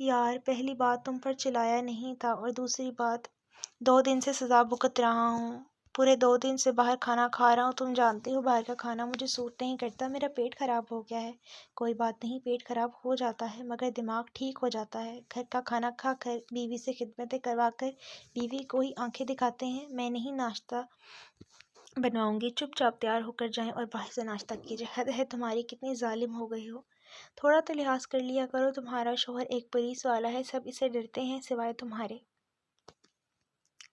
یار پہلی بات تم پر چلایا نہیں تھا، اور دوسری بات 2 دن سے سزا بھگت رہا ہوں۔ پورے 2 دن سے باہر کھانا کھا رہا ہوں، تم جانتی ہو باہر کا کھانا مجھے سوٹ نہیں کرتا، میرا پیٹ خراب ہو گیا ہے۔ کوئی بات نہیں، پیٹ خراب ہو جاتا ہے مگر دماغ ٹھیک ہو جاتا ہے۔ گھر کا کھانا کھا کر، بیوی سے خدمتیں کروا کر بیوی کو ہی آنکھیں دکھاتے ہیں۔ میں نہیں ناشتہ بنواؤں گی، چپ چاپ تیار ہو کر جائیں اور باہر سے ناشتہ کیجیے۔ حد ہے تمہاری، کتنی ظالم ہو گئی ہو۔ تھوڑا تو لحاظ کر لیا کرو، تمہارا شوہر ایک پولیس والا ہے، سب اسے ڈرتے ہیں سوائے تمہارے۔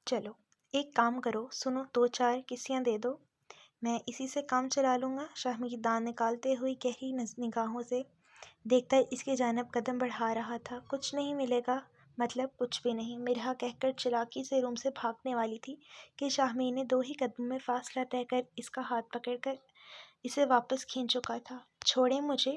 چلو ایک کام کرو، سنو، 2-4 کسیاں دے دو، میں اسی سے کام چلا لوں گا۔ شاہ میر دانت نکالتے ہوئے گہری نگاہوں سے دیکھتا اس کی جانب قدم بڑھا رہا تھا۔ کچھ نہیں ملے گا؟ مطلب کچھ بھی نہیں، مرحا کہہ کر چلاکی سے روم سے بھاگنے والی تھی کہ شاہ میر نے 2 ہی قدموں میں فاصلہ طے کر اس کا ہاتھ پکڑ کر اسے واپس کھینچ چکا تھا۔ چھوڑیں مجھے،